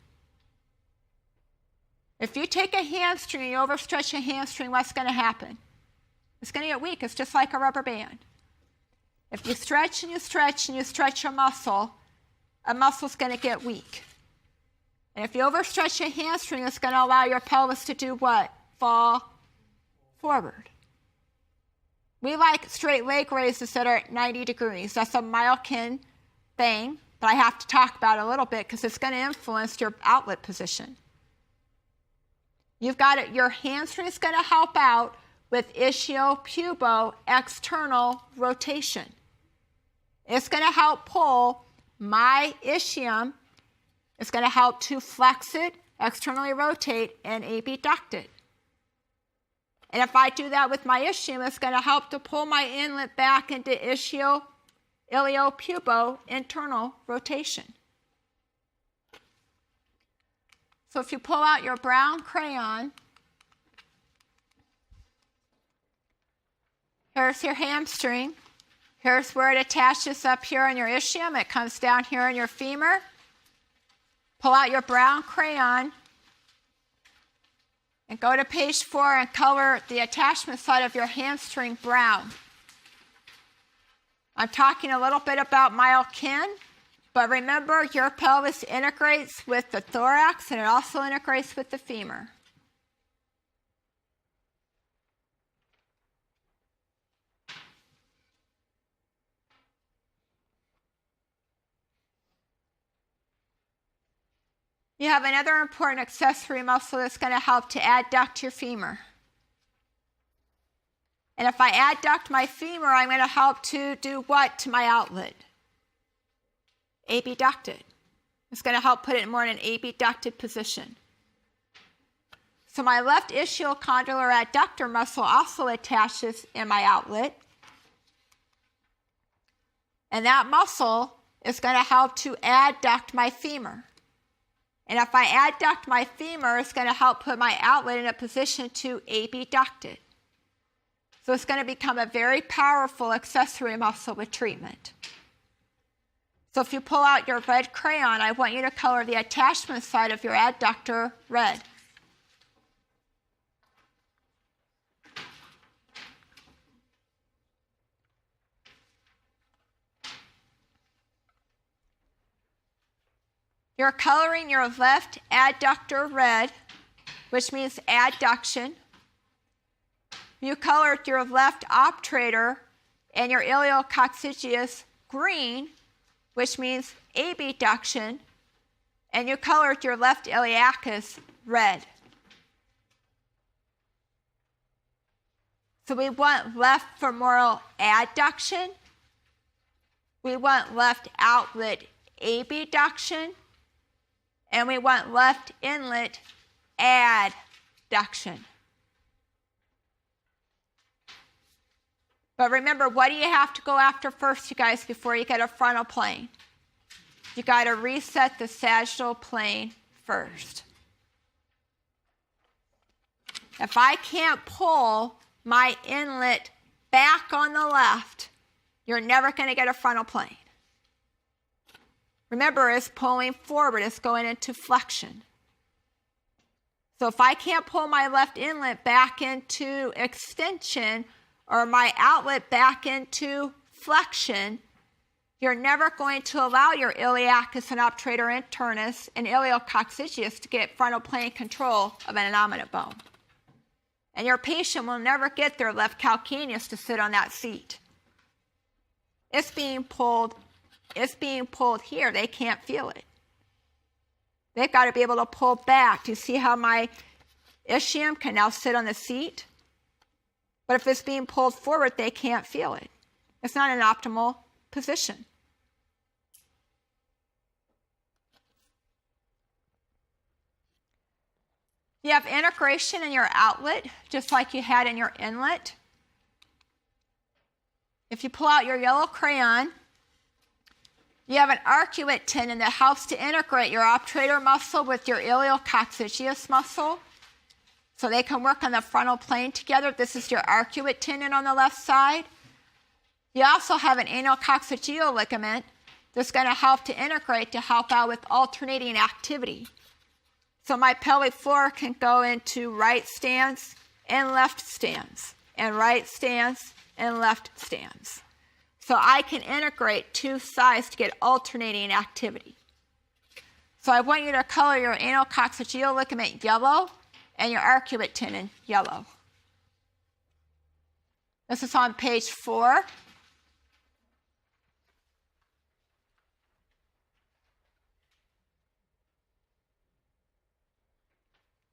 If you take a hamstring and you overstretch a hamstring, what's going to happen? It's going to get weak. It's just like a rubber band. If you stretch and you stretch and you stretch a muscle's going to get weak. And if you overstretch a hamstring, it's going to allow your pelvis to do what? Fall forward. We like straight leg raises that are at 90 degrees. That's a Myokine thing, but I have to talk about it a little bit because it's going to influence your outlet position. You've got it, your hamstring is going to help out with ischiopubo external rotation. It's going to help pull my ischium. It's going to help to flex it, externally rotate, and abduct it. And if I do that with my ischium, it's going to help to pull my inlet back into iliopubo internal rotation. So if you pull out your brown crayon, here's your hamstring. Here's where it attaches up here on your ischium. It comes down here on your femur. Pull out your brown crayon and go to page 4 and color the attachment side of your hamstring brown. I'm talking a little bit about myokine, but remember your pelvis integrates with the thorax and it also integrates with the femur. You have another important accessory muscle that's going to help to adduct your femur. And if I adduct my femur, I'm going to help to do what to my outlet? Abduct it. It's going to help put it more in an abducted position. So my left ischiocondylar adductor muscle also attaches in my outlet. And that muscle is going to help to adduct my femur. And if I adduct my femur, it's going to help put my outlet in a position to abduct it. So it's going to become a very powerful accessory muscle with treatment. So if you pull out your red crayon, I want you to color the attachment side of your adductor red. You're coloring your left adductor red, which means adduction. You colored your left obturator and your iliococcygeus green, which means abduction, and you colored your left iliacus red. So we want left femoral adduction. We want left outlet abduction. And we want left inlet adduction. But remember, what do you have to go after first, you guys, before you get a frontal plane? You got to reset the sagittal plane first. If I can't pull my inlet back on the left, you're never going to get a frontal plane. Remember, it's pulling forward. It's going into flexion. So if I can't pull my left inlet back into extension or my outlet back into flexion, you're never going to allow your iliacus and obturator internus and iliococcygeus to get frontal plane control of an innominate bone. And your patient will never get their left calcaneus to sit on that seat. It's being pulled here. They can't feel it. They've got to be able to pull back. Do you see how my ischium can now sit on the seat? But if it's being pulled forward, they can't feel it. It's not an optimal position. You have integration in your outlet, just like you had in your inlet. If you pull out your yellow crayon, you have an arcuate tendon that helps to integrate your obturator muscle with your iliococcygeus muscle, so they can work on the frontal plane together. This is your arcuate tendon on the left side. You also have an anal-coccygeal ligament that's going to help to integrate to help out with alternating activity. So my pelvic floor can go into right stance and left stance, and right stance and left stance. So I can integrate two sides to get alternating activity. So I want you to color your anal-coccygeal ligament yellow and your arcuate tendon yellow. This is on page 4.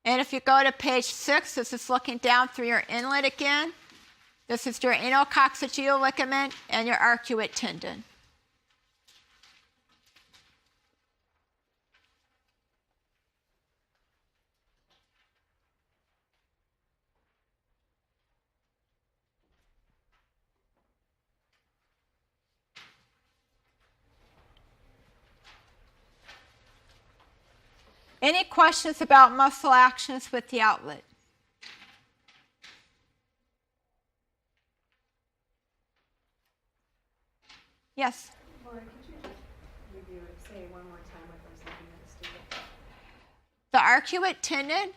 And if you go to page 6, this is looking down through your inlet again. This is your anal-coccygeal ligament and your arcuate tendon. Any questions about muscle actions with the outlet? Yes? Laura, could you just review it, say it one more time with us looking at the student? The arcuate tendon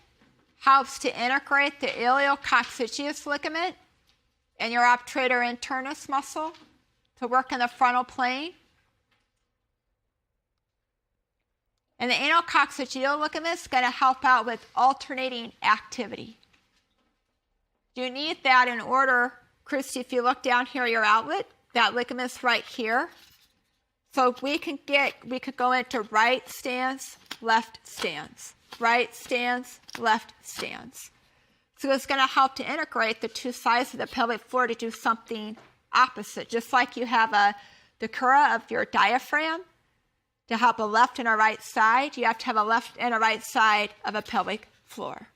helps to integrate the iliococcygeus ligament and your obturator internus muscle to work in the frontal plane. And the anal-coccygeal ligament is going to help out with alternating activity. You need that in order, Christy, if you look down here, your outlet, that ligament's right here. So we could go into right stance, left stance, right stance, left stance. So it's going to help to integrate the two sides of the pelvic floor to do something opposite. Just like you have the cura of your diaphragm, to help a left and a right side, you have to have a left and a right side of a pelvic floor.